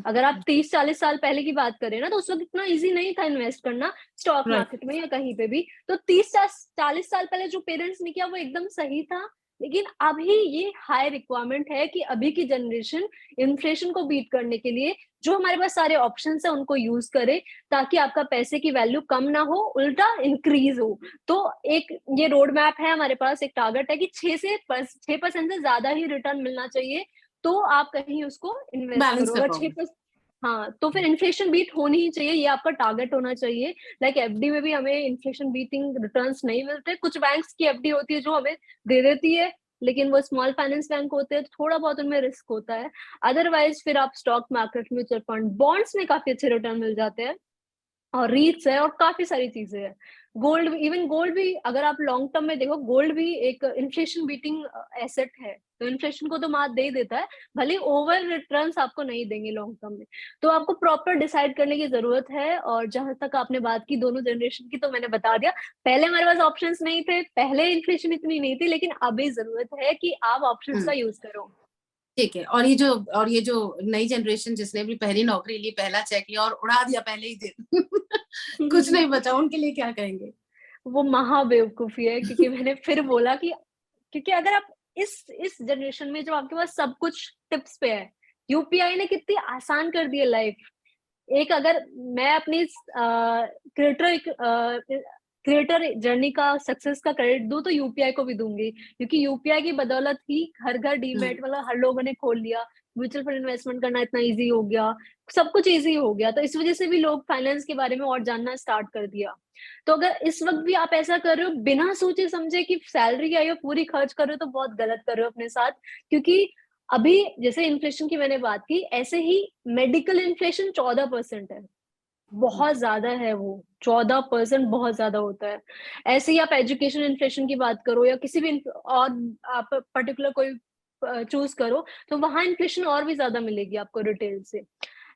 अगर आप 30-40 साल पहले की बात करें ना, तो उस वक्त इतना इजी नहीं था इन्वेस्ट करना स्टॉक राइट। मार्केट में या कहीं पे भी। तो 30-40 साल पहले जो पेरेंट्स ने किया वो एकदम सही था। लेकिन अभी ये हाई रिक्वायरमेंट है कि अभी की जनरेशन इन्फ्लेशन को बीट करने के लिए जो हमारे पास सारे ऑप्शंस है उनको यूज करे, ताकि आपका पैसे की वैल्यू कम ना हो, उल्टा इंक्रीज हो। तो एक ये रोड मैप है हमारे पास, एक टारगेट है कि 6% से ज्यादा ही रिटर्न मिलना चाहिए, तो आप कहीं उसको इन्वेस्ट बैलेंस करो। कर अगर पाओगे। 6%, हाँ, तो फिर इन्फ्लेशन बीट होनी ही चाहिए, ये आपका टारगेट होना चाहिए। लाइक एफडी में भी हमें इन्फ्लेशन बीटिंग रिटर्न्स नहीं मिलते, कुछ बैंक्स की एफडी होती है जो हमें दे देती है, लेकिन वो स्मॉल फाइनेंस बैंक होते हैं तो थोड़ा बहुत उनमें रिस्क होता है। अदरवाइज फिर आप stock market, mutual fund, bonds में काफी अच्छे रिटर्न मिल जाते हैं, और रीट्स है और काफी सारी चीजें हैं। गोल्ड, इवन गोल्ड भी अगर आप लॉन्ग टर्म में देखो, गोल्ड भी एक इन्फ्लेशन बीटिंग एसेट है, तो इन्फ्लेशन को तो मात दे ही देता है, भले ओवर रिटर्न्स आपको नहीं देंगे लॉन्ग टर्म में। तो आपको प्रॉपर डिसाइड करने की जरूरत है। और जहां तक आपने बात की दोनों जनरेशन की, तो मैंने बता दिया, पहले हमारे पास ऑप्शंस नहीं थे, पहले इन्फ्लेशन इतनी नहीं थी, लेकिन अभी जरूरत है कि आप ऑप्शंस का यूज करो। ठीक है। और ये जो नई जनरेशन जिसने भी पहली नौकरी ली, पहला चेक लिया और उड़ा दिया पहले ही दिन कुछ नहीं बचा, उनके लिए क्या कहेंगे? वो महा बेवकूफी है, क्योंकि मैंने फिर बोला कि क्योंकि अगर आप इस जनरेशन में, जब आपके पास सब कुछ टिप्स पे है, यूपीआई ने कितनी आसान कर दी है लाइफ। एक अगर मैं अपनी क्रिएटर क्रिएटर जर्नी का, सक्सेस का क्रेडिट दूं तो यूपीआई को भी दूंगी, क्योंकि यूपीआई की बदौलत ही घर घर डीमैट मतलब हर लोगों ने खोल लिया, म्यूचुअल फंड इन्वेस्टमेंट करना इतना इजी हो गया, सब कुछ इजी हो गया, तो इस वजह से भी लोग फाइनेंस के बारे में और जानना स्टार्ट कर दिया। तो अगर इस वक्त भी आप ऐसा कर रहे हो बिना सोचे समझे कि सैलरी आई हो पूरी खर्च कर रहे हो, तो बहुत गलत कर रहे हो अपने साथ। क्योंकि अभी जैसे इन्फ्लेशन की मैंने बात की, ऐसे ही मेडिकल इन्फ्लेशन 14% है, बहुत ज्यादा है वो। 14% बहुत ज्यादा होता है। ऐसे ही आप एजुकेशन इन्फ्लेशन की बात करो या किसी भी और आप पर्टिकुलर कोई चूज करो, तो वहां इन्फ्लेशन और भी ज्यादा मिलेगी आपको रिटेल से।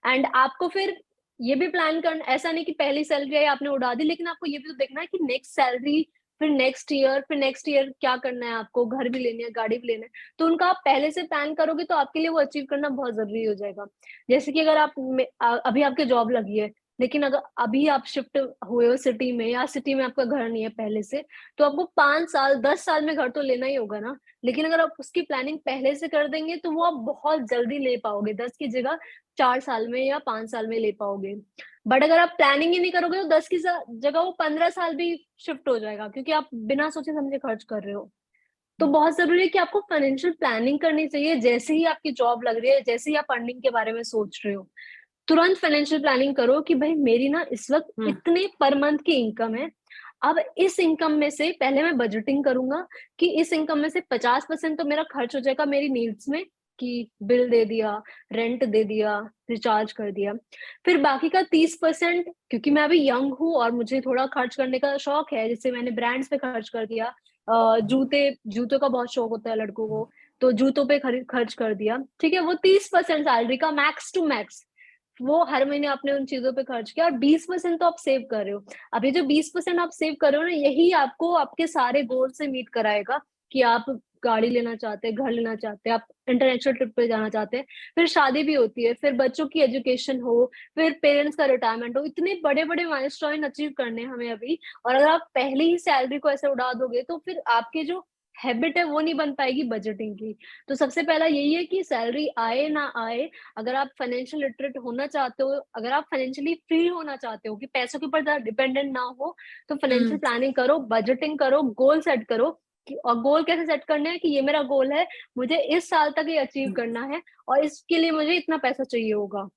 एंड आपको फिर ये भी प्लान करना, ऐसा नहीं कि पहली सैलरी आई आपने उड़ा दी, लेकिन आपको ये भी तो देखना है कि नेक्स्ट सैलरी, फिर नेक्स्ट ईयर क्या करना है आपको, घर भी लेनी है, गाड़ी भी लेना है, तो उनका आप पहले से प्लान करोगे तो आपके लिए वो अचीव करना बहुत जरूरी हो जाएगा। जैसे कि अगर अभी आपके जॉब लगी है, लेकिन अगर अभी आप शिफ्ट हुए हो सिटी में, या सिटी में आपका घर नहीं है पहले से, तो आपको 5 साल 10 साल में घर तो लेना ही होगा ना। लेकिन अगर आप उसकी प्लानिंग पहले से कर देंगे तो वो आप बहुत जल्दी ले पाओगे, 10 की जगह 4 साल में या 5 साल में ले पाओगे। बट अगर आप प्लानिंग ही नहीं करोगे तो 10 की जगह वो 15 साल भी शिफ्ट हो जाएगा, क्योंकि आप बिना सोचे समझे खर्च कर रहे हो। तो बहुत जरूरी है कि आपको फाइनेंशियल प्लानिंग करनी चाहिए, जैसे ही आपकी जॉब लग रही है, जैसे ही आप अर्निंग के बारे में सोच रहे हो, तुरंत फाइनेंशियल प्लानिंग करो कि भाई मेरी ना इस वक्त इतने पर मंथ की इनकम है। अब इस इनकम में से पहले मैं बजटिंग करूंगा कि इस इनकम में से 50% तो मेरा खर्च हो जाएगा मेरी नीड्स में, कि बिल दे दिया, रेंट दे दिया, रिचार्ज कर दिया। फिर बाकी का 30%, क्योंकि मैं अभी यंग हूँ और मुझे थोड़ा खर्च करने का शौक है, जैसे मैंने ब्रांड्स पे खर्च कर दिया, जूतों का बहुत शौक होता है लड़कों को, तो जूतों पे खर्च कर दिया, ठीक है, वो 30% सैलरी का मैक्स टू मैक्स, वो हर महीने आपने उन चीजों पे खर्च किया, और 20% तो आप सेव कर रहे हो। अब ये जो 20% आप सेव कर रहे हो ना, यही आपको आपके सारे गोल से मीट कराएगा, कि आप गाड़ी लेना चाहते हैं, घर लेना चाहते हैं, आप इंटरनेशनल ट्रिप पे जाना चाहते हैं, फिर शादी भी होती है, फिर बच्चों की एजुकेशन हो, फिर पेरेंट्स का रिटायरमेंट हो, इतने बड़े बड़े माइलस्टोन अचीव करने हैं हमें अभी। और अगर आप पहले ही सैलरी को ऐसे उड़ा दोगे तो फिर आपके जो हैबिट है वो नहीं बन पाएगी बजटिंग की। तो सबसे पहला यही है कि सैलरी आए ना आए, अगर आप फाइनेंशियल लिटरेट होना चाहते हो, अगर आप फाइनेंशियली फ्री होना चाहते हो कि पैसों के ऊपर ज़्यादा डिपेंडेंट ना हो, तो फाइनेंशियल प्लानिंग करो, बजटिंग करो, गोल सेट करो। और गोल कैसे सेट करने हैं कि ये मेरा गोल है, मुझे इस साल तक ये अचीव करना है और इसके लिए मुझे इतना पैसा चाहिए होगा।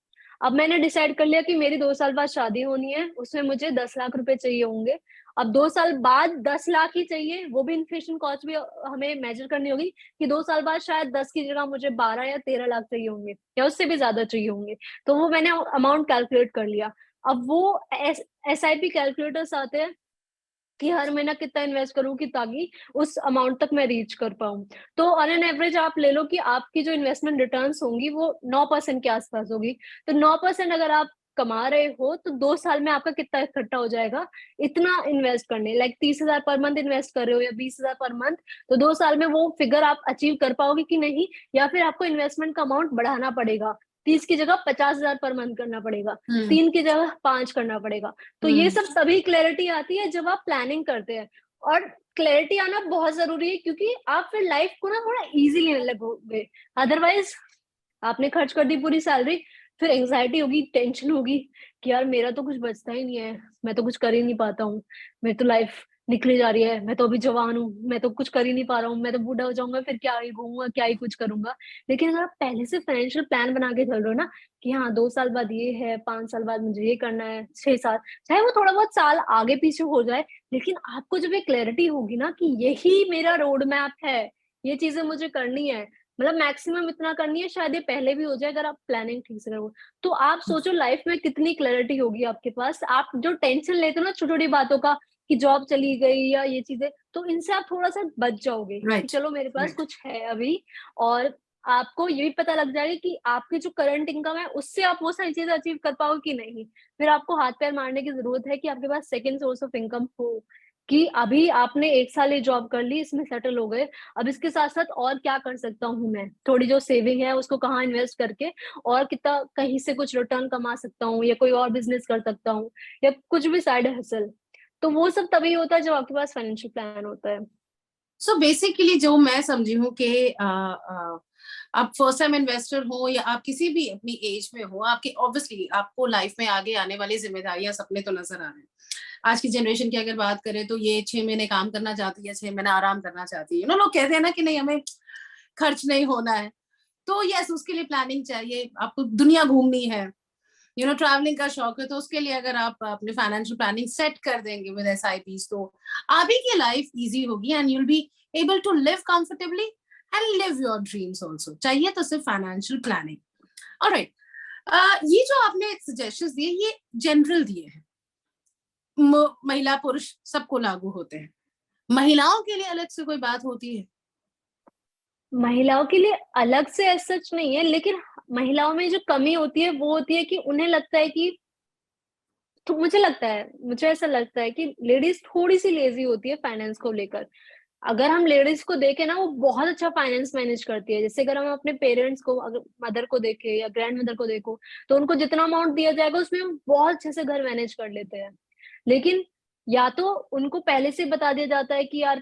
अब मैंने डिसाइड कर लिया कि मेरी 2 साल बाद शादी होनी है, उसमें मुझे 10 लाख रुपए चाहिए होंगे। अब 2 साल बाद 10 लाख ही चाहिए, वो भी इन्फ्लेशन कॉस्ट भी हमें मेजर करनी होगी कि 2 साल बाद शायद 10 की जगह मुझे 12 या 13 लाख चाहिए होंगे या उससे भी ज्यादा चाहिए होंगे। तो वो मैंने अमाउंट कैलकुलेट कर लिया। अब वो SIP कैलकुलेटर्स आते हैं कि हर महीना कितना इन्वेस्ट करूं कि ताकि उस अमाउंट तक मैं रीच कर पाऊं। तो ऑन एन एवरेज आप ले लो कि आपकी जो इन्वेस्टमेंट रिटर्न्स होंगी वो 9% के आसपास होगी। तो 9% अगर आप कमा रहे हो तो 2 साल में आपका कितना इकट्ठा हो जाएगा इतना इन्वेस्ट करने, लाइक 30,000 पर मंथ इन्वेस्ट कर रहे हो या 20,000 पर मंथ, तो 2 साल में वो फिगर आप अचीव कर पाओगे कि नहीं, या फिर आपको इन्वेस्टमेंट का अमाउंट बढ़ाना पड़ेगा, 30 की जगह 50,000 पर मंथ करना पड़ेगा, 3 की जगह 5 करना पड़ेगा। तो ये सब तभी क्लैरिटी आती है जब आप प्लानिंग करते हैं। और क्लैरिटी आना बहुत जरूरी है क्योंकि आप फिर लाइफ को ना थोड़ा इजी लेने लगोगे। अदरवाइज आपने खर्च कर दी पूरी सैलरी, फिर एंग्जाइटी होगी, टेंशन होगी कि यार मेरा तो कुछ बचता ही नहीं है, मैं तो कुछ कर ही नहीं पाता हूँ, मेरी तो लाइफ निकली जा रही है, मैं तो अभी जवान हूँ, मैं तो कुछ कर ही नहीं पा रहा हूँ, मैं तो बूढ़ा हो जाऊंगा, फिर क्या ही घूमूंगा, क्या ही कुछ करूंगा। लेकिन अगर आप पहले से फाइनेंशियल प्लान बना के चल रहे हो ना कि हाँ 2 साल बाद ये है, 5 साल बाद मुझे ये करना है, 6 साल, चाहे वो थोड़ा बहुत साल आगे पीछे हो जाए, लेकिन आपको जब ये क्लैरिटी होगी ना कि यही मेरा रोड मैप है, ये चीजें मुझे करनी है, मतलब मैक्सिमम इतना करनी है, शायद ये पहले भी हो जाए अगर आप प्लानिंग ठीक से करो। तो आप सोचो लाइफ में कितनी क्लैरिटी होगी आपके पास। आप जो टेंशन लेते हो ना छोटी छोटी बातों का कि जॉब चली गई या ये चीजें, तो इनसे आप थोड़ा सा बच जाओगे कि राइट चलो मेरे पास राइट कुछ है अभी। और आपको ये भी पता लग जाएगा कि आपकी जो करंट इनकम है उससे आप वो सारी चीजें अचीव कर पाओगे कि नहीं। फिर आपको हाथ पैर मारने की जरूरत है कि आपके पास सेकंड सोर्स ऑफ इनकम हो, कि अभी आपने 1 साल ये जॉब कर ली, इसमें सेटल हो गए, अब इसके साथ साथ और क्या कर सकता हूँ मैं, थोड़ी जो सेविंग है उसको कहाँ इन्वेस्ट करके और कितना कहीं से कुछ रिटर्न कमा सकता हूँ, या कोई और बिजनेस कर सकता हूँ, या कुछ भी साइड हसल। तो वो सब तभी होता है जब आपके पास फाइनेंशियल प्लान होता है। सो बेसिकली जो मैं समझी हूँ कि आप फर्स्ट टाइम इन्वेस्टर हो या आप किसी भी अपनी एज में हो, आपके ऑब्वियसली आपको लाइफ में आगे आने वाली जिम्मेदारियां सपने तो नजर आ रहे हैं। आज की जनरेशन की अगर बात करें तो ये 6 महीने काम करना चाहती है, 6 महीने आराम करना चाहती है। लोग कहते हैं ना कि नहीं हमें खर्च नहीं होना है, तो यस उसके लिए प्लानिंग चाहिए, आपको दुनिया घूमनी है, ट्रैवलिंग का शौक है, तो उसके लिए अगर आप अपने फाइनेंशियल प्लानिंग सेट कर देंगे विद SIPs तो आप ही की लाइफ इजी होगी and you'll be able to live comfortably and live your dreams also. चाहिए तो सिर्फ फाइनेंशियल प्लानिंग। ऑलराइट, ये जो आपने सजेशंस दिए ये जनरल दिए हैं, महिला पुरुष सबको लागू होते हैं। महिलाओं के लिए अलग से कोई बात होती है? महिलाओं के लिए अलग से ऐसा सच नहीं है, लेकिन महिलाओं में जो कमी होती है वो होती है कि उन्हें लगता है कि, तो मुझे ऐसा लगता है कि लेडीज थोड़ी सी लेजी होती है फाइनेंस को लेकर। अगर हम लेडीज को देखें ना वो बहुत अच्छा फाइनेंस मैनेज करती है। जैसे अगर हम अपने पेरेंट्स को, अगर मदर को देखे या ग्रैंड मदर को देखो, तो उनको जितना अमाउंट दिया जाएगा उसमें हम बहुत अच्छे से घर मैनेज कर लेते हैं। लेकिन या तो उनको पहले से बता दिया जाता है कि यार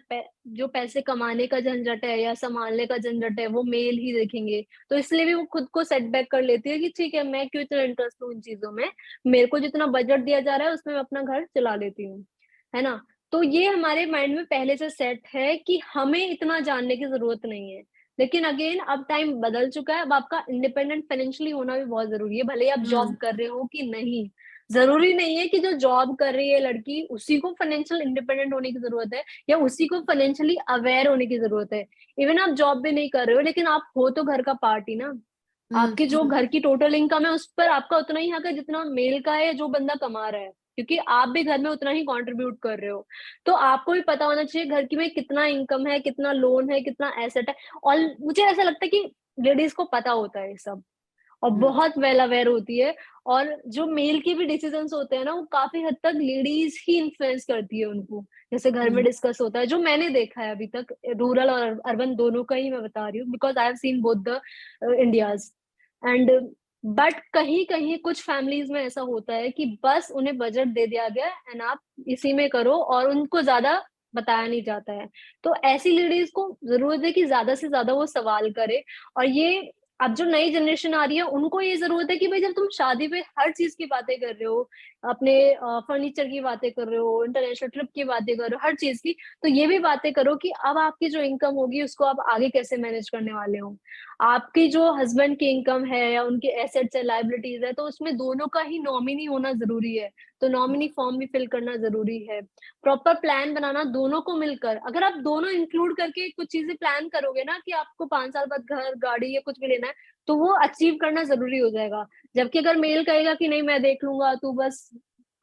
जो पैसे कमाने का झंझट है या संभालने का झंझट है वो मेल ही देखेंगे, तो इसलिए भी वो खुद को सेटबैक कर लेती है कि ठीक है मैं क्यों इतना इंटरेस्ट लूं इन चीजों में, मेरे को जितना बजट दिया जा रहा है उसमें मैं अपना घर चला लेती हूँ, है ना। तो ये हमारे माइंड में पहले से सेट है कि हमें इतना जानने की जरूरत नहीं है। लेकिन अगेन अब टाइम बदल चुका है, अब आपका इंडिपेंडेंट फाइनेंशियली होना भी बहुत जरूरी है, भले ही आप जॉब कर रहे हो कि नहीं। जरूरी नहीं है कि जो जॉब कर रही है लड़की उसी को फाइनेंशियल इंडिपेंडेंट होने की जरूरत है या उसी को फाइनेंशियली अवेयर होने की जरूरत है। इवन आप जॉब भी नहीं कर रहे हो लेकिन आप हो तो घर का पार्ट ही ना। आपके जो घर की टोटल इनकम है उस पर आपका उतना ही हक है जितना मेल का है जो बंदा कमा रहा है, क्योंकि आप भी घर में उतना ही कंट्रीब्यूट कर रहे हो। तो आपको भी पता होना चाहिए घर की में कितना इनकम है, कितना लोन है, कितना एसेट है। और मुझे ऐसा लगता है कि लेडीज को पता होता है ये सब और बहुत वेल अवेयर होती है। और जो मेल के भी डिसीजंस होते हैं ना वो काफी हद तक लेडीज ही इन्फ्लुएंस करती है उनको। जैसे घर में डिस्कस होता है जो मैंने देखा है अभी तक, रूरल और अर्बन दोनों का ही मैं बता रही हूँ, because I have seen both the India's and. But कहीं कहीं कुछ फैमिलीज में ऐसा होता है कि बस उन्हें बजट दे दिया गया एंड आप इसी में करो और उनको ज्यादा बताया नहीं जाता है। तो ऐसी लेडीज को जरूरत है कि ज्यादा से ज्यादा वो सवाल करे। और ये अब जो नई जनरेशन आ रही है उनको ये जरूरत है कि भाई जब तुम शादी पे हर चीज की बातें कर रहे हो, अपने फर्नीचर की बातें कर रहे हो, इंटरनेशनल ट्रिप की बातें कर रहे हो, हर चीज की, तो ये भी बातें करो कि अब आपकी जो इनकम होगी उसको आप आगे कैसे मैनेज करने वाले हो। आपकी जो हस्बैंड की इनकम है या उनके एसेट्स है, लाइबिलिटीज है, तो उसमें दोनों का ही नॉमिनी होना जरूरी है। तो नॉमिनी फॉर्म भी फिल करना जरूरी है। प्रॉपर प्लान बनाना दोनों को मिलकर, अगर आप दोनों इंक्लूड करके कुछ चीजें प्लान करोगे ना कि आपको 5 साल बाद घर गाड़ी या कुछ भी लेना है, तो वो अचीव करना जरूरी हो जाएगा। जबकि अगर मेल कहेगा कि नहीं मैं देख लूंगा, तू बस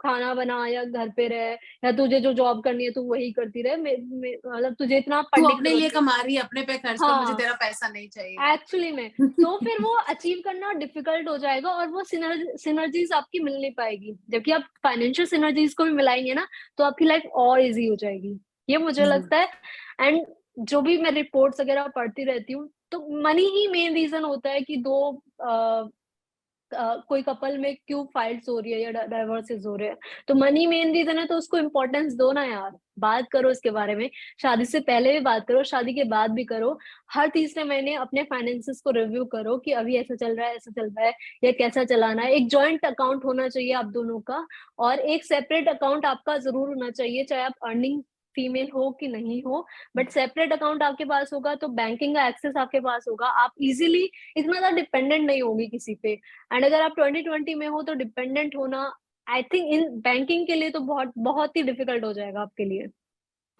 खाना बना या घर पे रहे, या तुझे जो जॉब करनी है तू वही करती रहे, मतलब तुझे इतना तू पढ़ने की अपने जरूरत लिए नहीं है। कमा रही है, अपने पे खर्च कर, मुझे हाँ, तेरा पैसा नहीं चाहिए। एक्चुअली में तो फिर वो अचीव करना डिफिकल्ट हो जाएगा और वो सिनर्जीज आपकी मिल नहीं पाएगी। जबकि आप फाइनेंशियल सिनर्जीज को भी मिलाएंगे ना, तो आपकी लाइफ और इजी हो जाएगी, ये मुझे लगता है। एंड जो भी मैं रिपोर्ट्स वगैरह पढ़ती रहती हूँ, तो मनी ही मेन रीजन होता है कि दो कोई कपल में क्यों फाइट्स हो रही है या डाइवोर्सेस हो रहे हैं। तो मनी मेन रीजन है, तो उसको इम्पोर्टेंस दो ना यार, बात करो इसके बारे में। शादी से पहले भी बात करो, शादी के बाद भी करो। हर तीसरे महीने अपने फाइनेंसेस को रिव्यू करो कि अभी ऐसा चल रहा है, ऐसा चल रहा है, या कैसा चलाना है। एक जॉइंट अकाउंट होना चाहिए आप दोनों का, और एक सेपरेट अकाउंट आपका जरूर होना चाहिए, चाहे आप अर्निंग फीमेल हो कि नहीं हो। बट सेपरेट अकाउंट आपके पास होगा तो बैंकिंग का एक्सेस आपके पास होगा, आप इजीली इतना ज्यादा डिपेंडेंट नहीं होगी किसी पे। एंड अगर आप 2020 में हो तो डिपेंडेंट होना, आई थिंक इन बैंकिंग के लिए तो बहुत बहुत ही डिफिकल्ट हो जाएगा आपके लिए।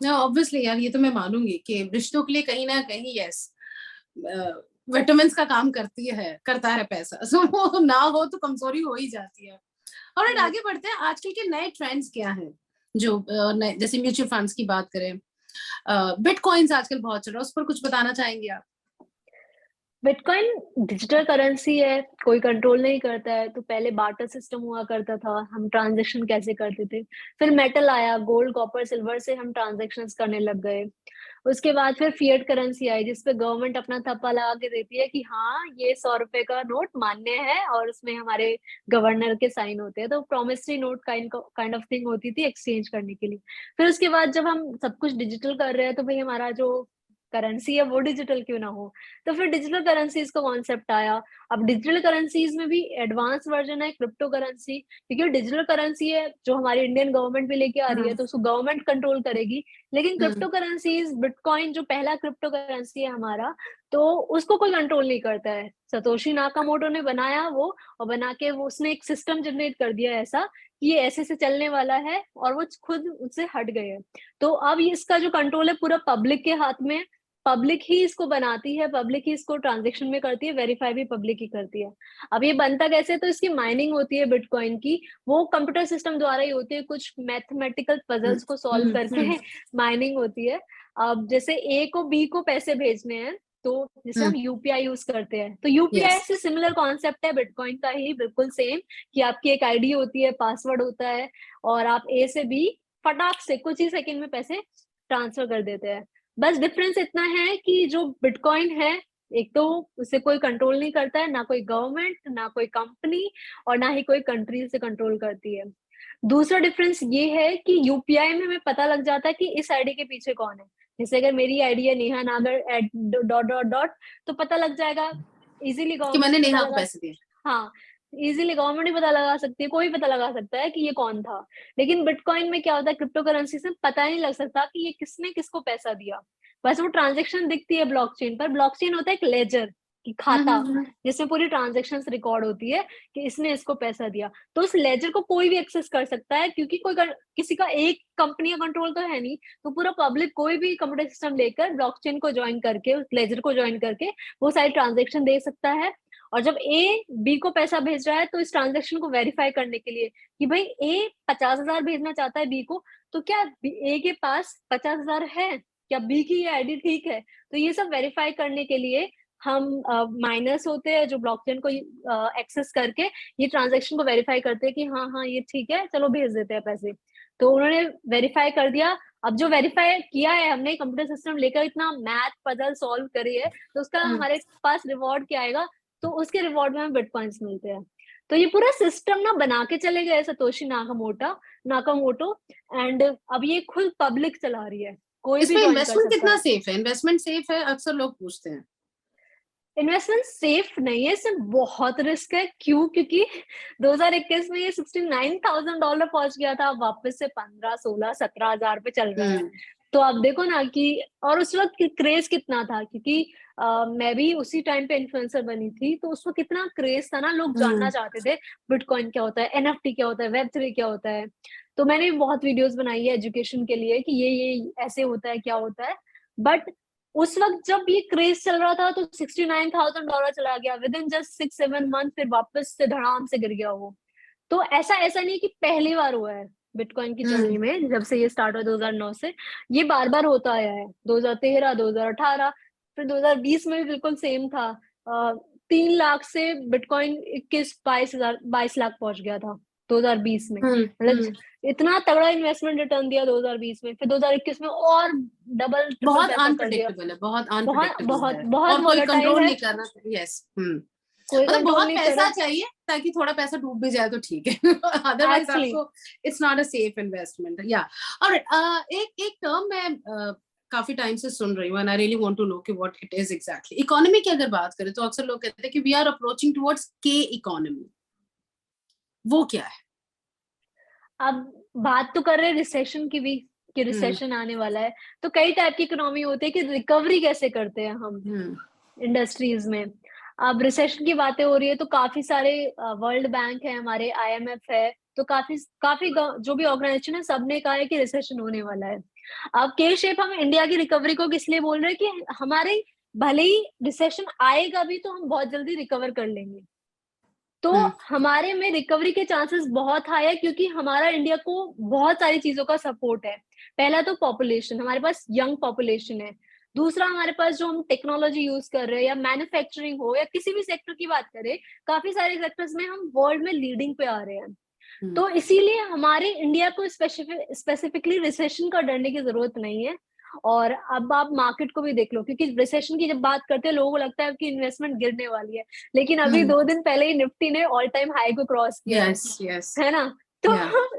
ना ऑब्वियसली यार, ये तो मैं मानूंगी कि रिश्तों के लिए कहीं ना कहीं यस विटामिन का काम करता है पैसा। सो वो ना हो तो कमजोरी हो ही जाती है। और आगे बढ़ते हैं, आजकल के नए ट्रेंड्स क्या हैं जो जैसे म्यूचुअल फंड्स की बात करें, बिटकॉइंस आजकल बहुत चल रहा है, उस पर कुछ बताना चाहेंगे आप? बिटकॉइन डिजिटल करेंसी है, कोई कंट्रोल नहीं करता है। तो पहले बार्टर सिस्टम हुआ करता था, हम ट्रांजेक्शन कैसे करते थे। फिर मेटल आया, गोल्ड कॉपर सिल्वर से हम ट्रांजेक्शन्स करने लग गए। उसके बाद फिर फिएट करेंसी आई, जिसपे गवर्नमेंट अपना थप्पा लगा के देती है कि हाँ ये 100 रुपए का नोट मान्य है, और उसमें हमारे गवर्नर के साइन होते हैं। तो promissory note kind of thing होती थी एक्सचेंज करने के लिए। फिर उसके बाद जब हम सब कुछ डिजिटल कर रहे हैं, तो भाई हमारा जो करेंसी है वो डिजिटल क्यों ना हो। तो फिर डिजिटल करेंसीज का कॉन्सेप्ट आया। अब डिजिटल करेंसीज में भी एडवांस वर्जन है क्रिप्टो करेंसी, क्योंकि डिजिटल करेंसी है जो हमारी इंडियन गवर्नमेंट भी लेके आ रही है, तो उसको गवर्नमेंट कंट्रोल करेगी। लेकिन क्रिप्टो करेंसीज, बिटकॉइन जो पहला क्रिप्टो करेंसी है हमारा, तो उसको कोई कंट्रोल नहीं करता है। सतोशी नाकामोटो ने बनाया वो, और बना के वो उसने एक सिस्टम जनरेट कर दिया ऐसा कि ये ऐसे से चलने वाला है, और वो खुद उससे हट गए हैं। तो अब इसका जो कंट्रोल है पूरा पब्लिक के हाथ में। पब्लिक ही इसको बनाती है, पब्लिक ही इसको ट्रांजेक्शन में करती है, वेरीफाई भी पब्लिक ही करती है। अब ये बनता कैसे, तो इसकी माइनिंग होती है बिटकॉइन की, वो कंप्यूटर सिस्टम द्वारा ही होती है, कुछ मैथमेटिकल पजल्स को सॉल्व करके माइनिंग होती है। अब जैसे ए को बी को पैसे भेजने हैं, तो जैसे हम यूपीआई यूज करते हैं, तो यूपीआई यस। से सिमिलर कॉन्सेप्ट है बिटकॉइन का ही, बिल्कुल सेम। कि आपकी एक आईडी होती है, पासवर्ड होता है, और आप ए से बी फटाक से कुछ ही सेकंड में पैसे ट्रांसफर कर देते हैं। बस डिफरेंस इतना है कि जो बिटकॉइन है, एक तो उसे कोई कंट्रोल नहीं करता है, ना कोई गवर्नमेंट, ना कोई कंपनी, और ना ही कोई कंट्री से कंट्रोल करती है। दूसरा डिफरेंस ये है कि यूपीआई में हमें पता लग जाता है कि इस आईडी के पीछे कौन है। जैसे अगर मेरी आईडी है नेहा नागर एट डॉट डॉट डॉट, तो पता लग जाएगा इजीली, कि गवर्नमेंट मैंने पता नेहा को लगा। पैसे दिए। हाँ, इजीली गवर्नमेंट ही पता लगा सकती है, कोई पता लगा सकता है कि ये कौन था। लेकिन बिटकॉइन में क्या होता है, क्रिप्टो करेंसी से पता ही नहीं लग सकता कि ये किसने किसको पैसा दिया। बस वो ट्रांजेक्शन दिखती है ब्लॉकचेन पर। ब्लॉकचेन होता है एक लेजर की खाता, जिसमें पूरी ट्रांजेक्शंस रिकॉर्ड होती है कि इसने इसको पैसा दिया। तो उस लेजर को कोई भी एक्सेस कर सकता है, क्योंकि कोई किसी का एक कंपनी का कंट्रोल तो है नहीं। तो पूरा पब्लिक कोई भी कंप्यूटर सिस्टम लेकर ब्लॉकचेन को ज्वाइन करके, उस लेजर को ज्वाइन करके वो सारी ट्रांजेक्शन देख सकता है। और जब ए बी को पैसा भेज रहा है, तो इस ट्रांजेक्शन को वेरीफाई करने के लिए कि भाई ए 50,000 भेजना चाहता है बी को, तो क्या ए के पास 50,000 है, क्या बी की ये आईडी ठीक है। तो ये सब वेरीफाई करने के लिए हम माइनर्स होते हैं जो ब्लॉकचेन को एक्सेस करके ये ट्रांजेक्शन को वेरीफाई करते हैं कि हाँ हाँ ये ठीक है, चलो भेज देते हैं पैसे। तो उन्होंने वेरीफाई कर दिया। अब जो वेरीफाई किया है हमने, कंप्यूटर सिस्टम लेकर इतना मैथ पजल सॉल्व करी है, तो उसका हमारे पास रिवॉर्ड क्या आएगा, तो उसके रिवॉर्ड में हमें बिटकॉइंस मिलते हैं। तो ये पूरा सिस्टम ना बना के चले गए सतोशी नाकामोटो। एंड अब ये खुद पब्लिक चला रही है। कोई भी इसमें ज्वाइन कर इन्वेस्टमेंट सकता कितना है। सेफ है? इन्वेस्टमेंट सेफ है, अक्सर लोग पूछते हैं। इन्वेस्टमेंट सेफ नहीं है, इसमें बहुत रिस्क है। क्यों? क्योंकि 2021 में ये $69,000 पहुंच गया था, अब वापस से 15, 16, 17 हजार पे चल रहा है। तो आप देखो ना कि, और उस वक्त क्रेज कितना था, क्योंकि मैं भी उसी टाइम पे इन्फ्लुएंसर बनी थी, तो उस वक्त कितना क्रेज था ना, लोग जानना चाहते थे बिटकॉइन क्या होता है, एनएफटी क्या होता है, वेब3 क्या होता है। तो मैंने भी बहुत वीडियोस बनाई है एजुकेशन के लिए कि ये ऐसे होता है, क्या होता है। बट उस वक्त जब ये क्रेज चल रहा था तो $69,000 चला गया विद इन जस्ट 6-7 मंथ, फिर वापस से धड़ाम से गिर गया वो। तो ऐसा ऐसा नहीं कि पहली बार हुआ है बिटकॉइन की जर्नी में, जब से ये स्टार्ट हुआ 2009 से, ये बार बार होता आया है। 2013, 2018, फिर 2020 में भी बिल्कुल सेम था। 3 लाख से बिटकॉइन 22 लाख पहुंच गया था 2020 में। मतलब इतना तगड़ा इन्वेस्टमेंट रिटर्न दिया 2020 में, फिर 2021 में और डबल ट्रिपल बहुत पैसा कर दिया। अनप्रेडिक्टेबल है, बहुत बहुत अनप्रेडिक्टेबल बहुत है, बहुत और कोई वोलेटाइल कंट्रोल है, नहीं कर रहा। यस। कोई मतलब कंट्रोल बहुत नहीं कर पैसा रहा। चाहिए ताकि थोड़ा पैसा डूब भी जाए तो ठीक है। अदरवाइज एक्चुअली आपको it's not a safe investment. या और एक एक टर्म मैं काफी टाइम से सुन रही हूँ, and I really want to know कि what it is exactly. Economy की अगर बात करें तो अक्सर लोग कहते हैं कि वी आर अप्रोचिंग टुवर्ड्स के इकोनॉमी। वो क्या है? अब बात तो कर रहे हैं रिसेशन की भी, कि रिसेशन आने वाला है। तो कई टाइप की इकोनॉमी होती है कि रिकवरी कैसे करते हैं हम इंडस्ट्रीज में। अब रिसेशन की बातें हो रही है तो काफी सारे, वर्ल्ड बैंक है हमारे, आईएमएफ है, तो काफी काफी जो भी ऑर्गेनाइजेशन है, सबने कहा है कि रिसेशन होने वाला है। अब के शेप हम इंडिया की रिकवरी को किस लिए बोल रहे हैं कि हमारे, भले ही रिसेशन आएगा भी तो हम बहुत जल्दी रिकवर कर लेंगे। तो हमारे में रिकवरी के चांसेस बहुत हाई है, क्योंकि हमारा इंडिया को बहुत सारी चीजों का सपोर्ट है। पहला तो पॉपुलेशन, हमारे पास यंग पॉपुलेशन है। दूसरा, हमारे पास जो हम टेक्नोलॉजी यूज कर रहे हैं, या मैन्युफैक्चरिंग हो, या किसी भी सेक्टर की बात करें, काफी सारे सेक्टर्स में हम वर्ल्ड में लीडिंग पे आ रहे हैं। तो इसीलिए हमारे इंडिया को स्पेसिफिकली रिसेशन का डरने की जरूरत नहीं है। और अब आप मार्केट को भी देख लो, क्योंकि रिसेशन की जब बात करते हैं लोगों को लगता है कि इन्वेस्टमेंट गिरने वाली है, लेकिन अभी 2 दिन पहले ही निफ्टी ने ऑल टाइम हाई को क्रॉस किया है ना। तो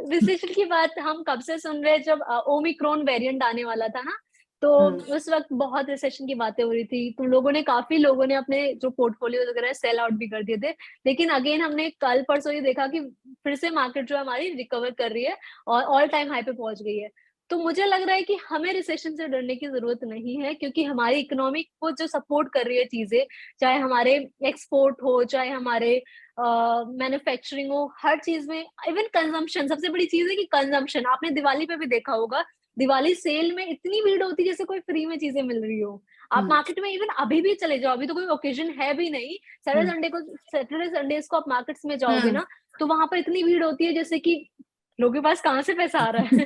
रिसेशन की बात हम कब से सुन रहे हैं, जब ओमिक्रॉन वेरिएंट आने वाला था ना, तो उस वक्त बहुत रिसेशन की बातें हो रही थी, तो काफी लोगों ने अपने जो पोर्टफोलियो वगैरह सेल आउट भी कर दिए थे। लेकिन अगेन हमने कल परसों ये देखा कि फिर से मार्केट जो है हमारी रिकवर कर रही है और ऑल टाइम हाई पे पहुंच गई है। तो मुझे लग रहा है कि हमें रिसेशन से डरने की जरूरत नहीं है, क्योंकि हमारी इकोनॉमी को जो सपोर्ट कर रही है चीजें, चाहे हमारे एक्सपोर्ट हो, चाहे हमारे मैन्युफैक्चरिंग हो, हर चीज में, इवन कंजम्पशन, सबसे बड़ी चीज है कि कंजम्पशन। आपने दिवाली पे भी देखा होगा, दिवाली सेल में इतनी भीड़ होती है जैसे कोई फ्री में चीजें मिल रही हो। आप मार्केट में इवन अभी भी चले जाओ, अभी तो कोई ओकेजन है भी नहीं, सैटरडे संडे को आप मार्केट्स में जाओगे ना, तो वहां पर इतनी भीड़ होती है जैसे कि लोगों के पास कहाँ से पैसा आ रहा है।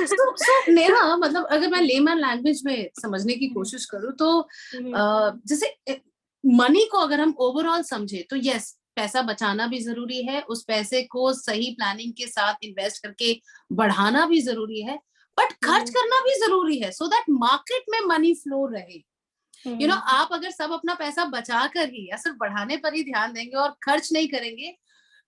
so, नेहा, मतलब अगर मैं लेमन लैंग्वेज में समझने की कोशिश करूँ तो जैसे मनी को अगर हम ओवरऑल समझे तो यस, पैसा बचाना भी जरूरी है, उस पैसे को सही प्लानिंग के साथ इन्वेस्ट करके बढ़ाना भी जरूरी है, बट खर्च करना भी जरूरी है, सो दैट मार्केट में मनी फ्लो रहे। यू नो, आप अगर सब अपना पैसा बचा कर ही या सिर्फ बढ़ाने पर ही ध्यान देंगे और खर्च नहीं करेंगे,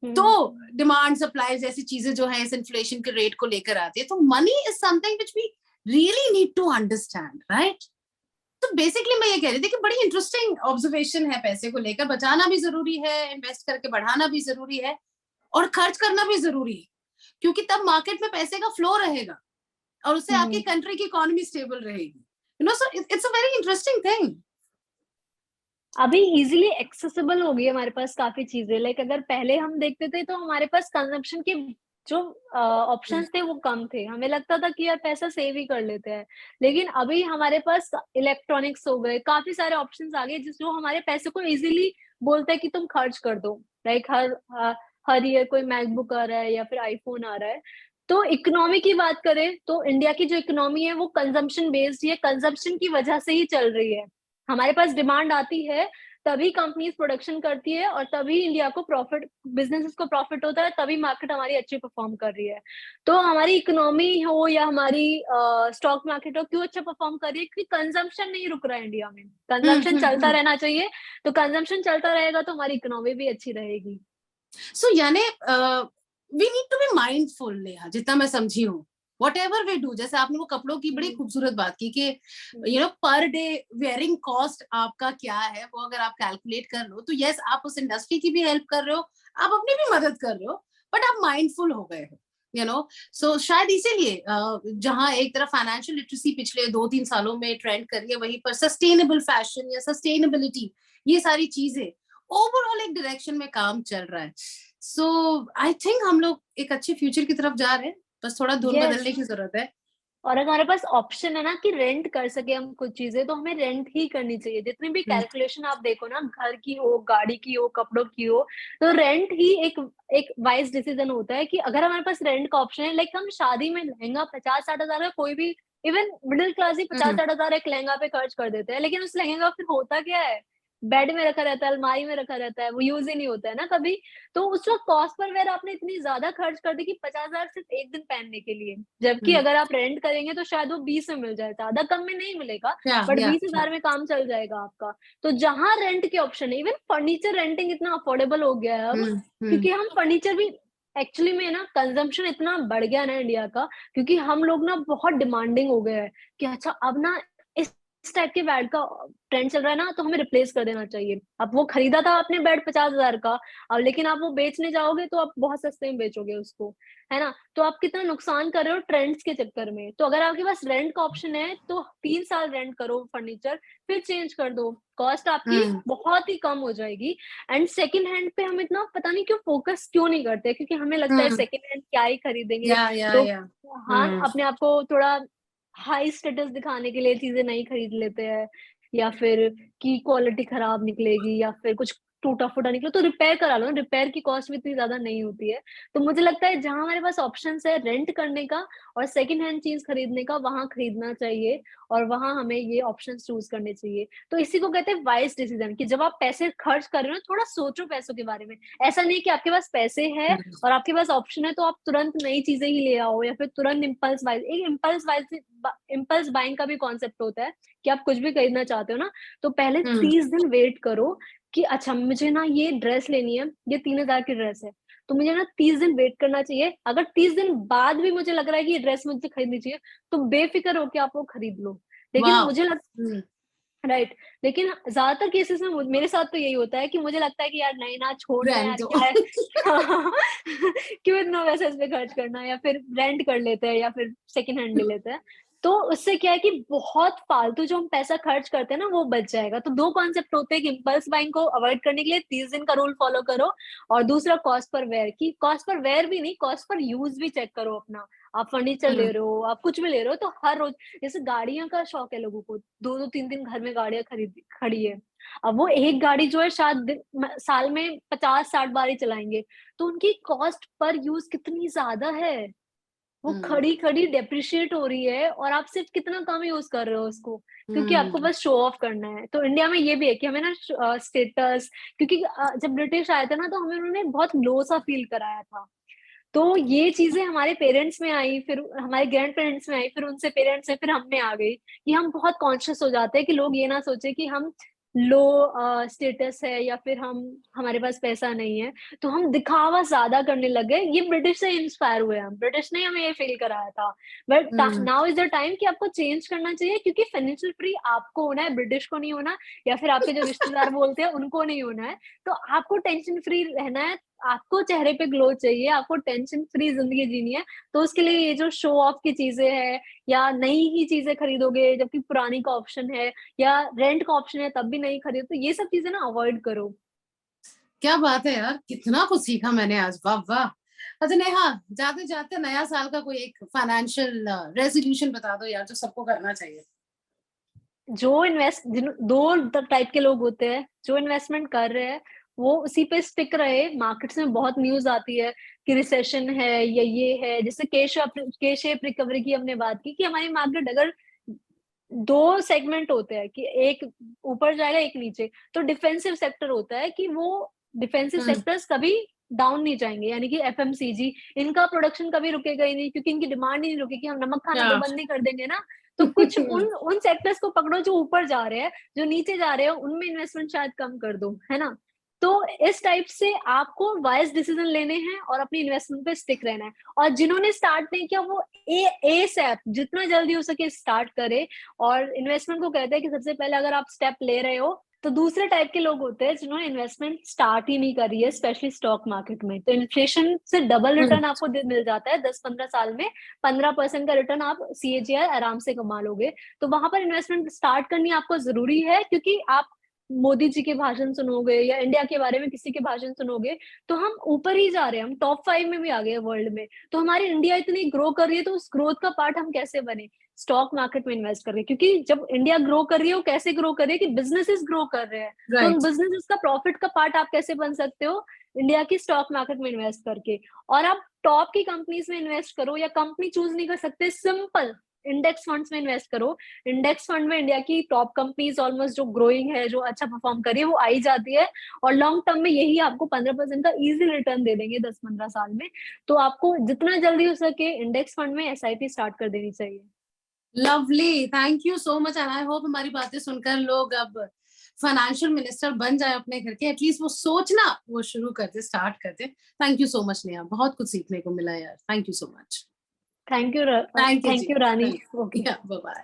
तो डिमांड सप्लाई जैसी चीजें जो है इस इन्फ्लेशन के रेट को लेकर आती है। तो money is something which we really need to understand, right? तो बेसिकली मैं ये कह रही थी कि बड़ी इंटरेस्टिंग ऑब्जर्वेशन है, पैसे को लेकर बचाना भी जरूरी है, इन्वेस्ट करके बढ़ाना भी जरूरी है, और खर्च करना भी जरूरी है, क्योंकि तब मार्केट में पैसे का फ्लो रहेगा और उससे आपकी कंट्री की इकोनॉमी स्टेबल रहेगी। You know, so it's a very interesting thing. अभी इजीली एक्सेसिबल हो गई है हमारे पास काफी चीजें। लाइक अगर पहले हम देखते थे तो हमारे पास कंजम्पशन के जो ऑप्शंस थे वो कम थे, हमें लगता था कि यार पैसा सेव ही कर लेते हैं। लेकिन अभी हमारे पास इलेक्ट्रॉनिक्स हो गए, काफी सारे ऑप्शंस आ गए जो हमारे पैसे को इजीली बोलते हैं कि तुम खर्च कर दो। लाइक हर ईयर कोई मैकबुक आ रहा है या फिर आईफोन आ रहा है। तो इकोनॉमी की बात करें तो इंडिया की जो इकोनॉमी है वो कंजम्पशन बेस्ड है, कंजम्पशन की वजह से ही चल रही है। हमारे पास डिमांड आती है तभी कंपनीज प्रोडक्शन करती है, और तभी इंडिया को प्रॉफिट, बिजनेसेस को प्रॉफिट होता है, तभी मार्केट हमारी अच्छी परफॉर्म कर रही है। तो हमारी इकोनॉमी हो या हमारी स्टॉक मार्केट हो, क्यों अच्छा परफॉर्म कर रही है? क्योंकि कंजम्पशन नहीं रुक रहा है इंडिया में, कंजम्पशन चलता रहना चाहिए। तो कंजम्पशन चलता रहेगा तो हमारी इकोनॉमी भी अच्छी रहेगी। सो यानी we need to be mindful, Neha, जितना मैं समझी हूँ whatever we do, जैसे आपने वो कपड़ों की बड़ी खूबसूरत बात की कि पर डे वेयरिंग कॉस्ट आपका क्या है, वो अगर आप कैलकुलेट कर लो तो यस आप उस इंडस्ट्री की भी हेल्प कर रहे हो, आप अपनी भी मदद कर रहे हो, बट आप माइंडफुल हो गए हो, सो शायद इसीलिए जहां एक तरफ फाइनेंशियल लिटरेसी पिछले 2-3 सालों में ट्रेंड करी है, वहीं पर सस्टेनेबल फैशन या सस्टेनेबिलिटी, ये सारी चीजें ओवरऑल एक डायरेक्शन में काम चल रहा है। सो आई थिंक हम लोग एक अच्छे फ्यूचर की तरफ जा रहे हैं, बस थोड़ा धुन बदलने की जरूरत है। और अगर हमारे पास ऑप्शन है ना कि रेंट कर सके हम कुछ चीजें, तो हमें रेंट ही करनी चाहिए। जितनी भी कैलकुलेशन आप देखो ना, घर की हो, गाड़ी की हो, कपड़ों की हो, तो रेंट ही एक वाइज डिसीजन होता है कि अगर हमारे पास रेंट का ऑप्शन है। लाइक हम शादी में लहंगा 50-60 हजार का, कोई भी इवन मिडिल क्लास ही 50-60 हजार एक लहंगा पे खर्च कर देते हैं, लेकिन उस लहंगे का फिर होता क्या है, बेड में रखा रहता है, अलमारी में रखा रहता है, वो यूज ही नहीं होता है ना कभी। तो उस वक्त कॉस्ट पर वेयर आपने इतनी ज्यादा खर्च कर दी कि 50 हजार सिर्फ एक दिन पहनने के लिए, जबकि अगर आप रेंट करेंगे तो शायद वो 20 में मिल जाए, ज्यादा कम में नहीं मिलेगा, बट 20 हजार में काम चल जाएगा आपका। तो जहां रेंट के ऑप्शन है, इवन फर्नीचर रेंटिंग इतना अफोर्डेबल हो गया है अब, क्योंकि हम फर्नीचर भी एक्चुअली में ना कंजम्पशन इतना बढ़ गया ना इंडिया का, क्योंकि हम लोग ना बहुत डिमांडिंग हो गए हैं कि अच्छा अब ना इस टाइप के बेड का ट्रेंड चल रहा है ना, तो हमें रिप्लेस कर देना चाहिए। अब वो खरीदा था आपने बेड 50 हजार का, अब लेकिन आप वो बेचने जाओगे तो आप बहुत सस्ते में बेचोगे उसको, है ना। तो आप कितना नुकसान कर रहे हो ट्रेंड्स के चक्कर में। तो अगर आपके पास रेंट का ऑप्शन है तो 3 साल रेंट करो फर्नीचर, फिर चेंज कर दो, कॉस्ट आपकी बहुत ही कम हो जाएगी। एंड सेकंड हैंड पे हम इतना पता नहीं क्यों फोकस क्यों नहीं करते, क्योंकि हमें लगता है सेकंड हैंड क्या ही खरीदेंगे तो हाँ, अपने आप को थोड़ा हाई स्टेटस दिखाने के लिए चीजें नहीं खरीद लेते हैं, या फिर की क्वालिटी खराब निकलेगी या फिर कुछ टूटा फूटा निकले तो रिपेयर करा लो। रिपेयर की कॉस्ट भी इतनी ज्यादा नहीं होती है। तो मुझे लगता है जहां हमारे पास ऑप्शन है रेंट करने का और सेकंड हैंड चीज खरीदने का, वहां खरीदना चाहिए और वहां हमें ये ऑप्शन चूज करने चाहिए। तो इसी को कहते हैं वाइज डिसीजन, कि जब आप पैसे खर्च कर रहे हो थोड़ा सोचो पैसों के बारे में। ऐसा नहीं कि आपके पास पैसे है और आपके पास ऑप्शन है तो आप तुरंत नई चीजें ही ले आओ, या फिर तुरंत इम्पल्स बाइंग। एक इम्पल्स बाइंग का भी कॉन्सेप्ट होता है कि आप कुछ भी खरीदना चाहते हो ना, तो पहले 30 दिन वेट करो कि अच्छा मुझे ना ये ड्रेस लेनी है, ये 3 हजार की ड्रेस है, तो मुझे ना 30 दिन वेट करना चाहिए। अगर 30 दिन बाद भी मुझे लग रहा है कि ये ड्रेस मुझे खरीदनी चाहिए, तो बेफिक्र होकर आप वो खरीद लो। लेकिन मुझे राइट, लेकिन ज्यादातर केसेस में मेरे साथ तो यही होता है कि मुझे लगता है कि यार नहीं ना, छोड़ना यार, क्या है क्यों इतना वैसे इस पे खर्च करना, या फिर रेंट कर लेते हैं या फिर सेकंड हैंड ले लेते हैं। तो उससे क्या है कि बहुत फालतू जो हम पैसा खर्च करते हैं ना वो बच जाएगा। तो दो कॉन्सेप्ट होते हैं कि इम्पल्स बाइंग को अवॉइड करने के लिए 30 दिन का रूल फॉलो करो, और दूसरा कॉस्ट पर वेयर की, कॉस्ट पर वेयर भी नहीं, कॉस्ट पर यूज भी चेक करो अपना। आप फर्नीचर ले रहे हो, आप कुछ भी ले रहे हो, तो हर रोज, जैसे गाड़ियों का शौक है लोगों को, 2-2 3 दिन घर में गाड़ियां खड़ी है, अब वो एक गाड़ी जो है शायद साल में 50-60 बार ही चलाएंगे, तो उनकी कॉस्ट पर यूज कितनी ज्यादा है। वो खड़ी खड़ी डेप्रिशिएट हो रही है और आप सिर्फ कितना कम यूज कर रहे हो उसको, क्योंकि आपको बस शो ऑफ करना है। तो इंडिया में ये भी है कि हमें ना स्टेटस, क्योंकि जब ब्रिटिश आए थे ना तो हमें उन्होंने बहुत लो सा फील कराया था। तो ये चीजें हमारे पेरेंट्स में आई, फिर हमारे ग्रैंड पेरेंट्स में आई, फिर उनसे पेरेंट्स में, फिर हम में आ गई, कि हम बहुत कॉन्शियस हो जाते हैं कि लोग ये ना सोचे कि हम लो स्टेटस है या फिर हम हमारे पास पैसा नहीं है, तो हम दिखावा ज्यादा करने लगे। ये ब्रिटिश से इंस्पायर हुए हम, ब्रिटिश ने हमें ये फील कराया था। But now is the time कि आपको चेंज करना चाहिए, क्योंकि फाइनेंशियल फ्री आपको होना है, ब्रिटिश को नहीं होना, या फिर आपके जो रिश्तेदार बोलते हैं उनको नहीं होना है। तो आपको टेंशन फ्री रहना है, आपको चेहरे पे ग्लो चाहिए, आपको टेंशन फ्री जिंदगी जीनी है। तो उसके लिए ये जो शो ऑफ की चीजें है, या नई ही चीजें खरीदोगे जबकि पुरानी का ऑप्शन है, या रेंट का ऑप्शन है तब भी नहीं खरीदो, तो ये सब चीजें ना अवॉइड करो। क्या बात है यार, कितना कुछ सीखा मैंने आज, वाह वाह। अच्छा नेहा, जाते जाते नया साल का कोई एक फाइनेंशियल रेजोल्यूशन बता दो यार, जो सबको करना चाहिए। जो दो टाइप के लोग होते हैं, जो इन्वेस्टमेंट कर रहे हैं वो उसी पे स्टिक रहे। मार्केट्स में बहुत न्यूज आती है कि रिसेशन है या ये है, जैसे के शेप रिकवरी की हमने बात की, कि हमारी मार्केट अगर दो सेगमेंट होते हैं कि एक ऊपर जाएगा एक नीचे, तो डिफेंसिव सेक्टर होता है कि वो डिफेंसिव सेक्टर्स कभी डाउन नहीं जाएंगे, यानी कि एफएमसीजी, इनका प्रोडक्शन कभी रुकेगा ही नहीं, क्योंकि इनकी डिमांड ही नहीं रुकेगी, हम नमक खाना तो बंद नहीं कर देंगे ना। तो कुछ उन सेक्टर्स को पकड़ो जो ऊपर जा रहे हैं, जो नीचे जा रहे हैं उनमें इन्वेस्टमेंट शायद कम कर दो, है ना। तो इस टाइप से आपको वाइज डिसीजन लेने हैं और अपनी इन्वेस्टमेंट पे स्टिक रहना है। और जिन्होंने स्टार्ट नहीं किया वो एसएप जितना जल्दी हो सके स्टार्ट करे। और इन्वेस्टमेंट को कहते हैं कि सबसे पहले अगर आप स्टेप ले रहे हो, तो दूसरे टाइप के लोग होते हैं जिन्होंने इन्वेस्टमेंट स्टार्ट ही नहीं करी है, स्पेशली स्टॉक मार्केट में। तो इन्फ्लेशन से डबल रिटर्न आपको मिल जाता है 10-15 साल में। 15% का रिटर्न आप CAGR आराम से कमा लोगे। तो वहां पर इन्वेस्टमेंट स्टार्ट करनी आपको जरूरी है, क्योंकि आप मोदी जी के भाषण सुनोगे या इंडिया के बारे में किसी के भाषण सुनोगे तो हम ऊपर ही जा रहे हैं, हम टॉप 5 में भी आ गए वर्ल्ड में। तो हमारी इंडिया इतनी ग्रो कर रही है, तो उस ग्रोथ का पार्ट हम कैसे बने? स्टॉक मार्केट में इन्वेस्ट करके। क्योंकि जब इंडिया ग्रो कर रही है, वो कैसे ग्रो कर रही है कि बिजनेसेस ग्रो कर रहे हैं। तो उन बिजनेसेस का प्रॉफिट का पार्ट आप कैसे बन सकते हो? इंडिया की स्टॉक मार्केट में इन्वेस्ट करके। और आप टॉप की कंपनीज में इन्वेस्ट करो, या कंपनी चूज नहीं कर सकते, सिंपल इंडेक्स फंड्स में इन्वेस्ट करो। इंडेक्स फंड में इंडिया की टॉप कंपनीज ऑलमोस्ट जो ग्रोइंग है, जो अच्छा परफॉर्म कर रही है, वो आई जाती है। और लॉन्ग टर्म में यही आपको 15% का इजी रिटर्न दे देंगे 10-15 साल में। तो आपको जितना जल्दी हो सके इंडेक्स फंड में SIP स्टार्ट कर देनी चाहिए। Lovely, thank you so much and I hope हमारी बातें सुनकर लोग अब फाइनेंशियल मिनिस्टर बन जाए अपने घर के, एटलीस्ट वो सोचना वो शुरू करते, स्टार्ट करते। Thank you so much Neha, बहुत कुछ सीखने को मिला यार, thank you so much. Thank you Rani. Okay, bye bye.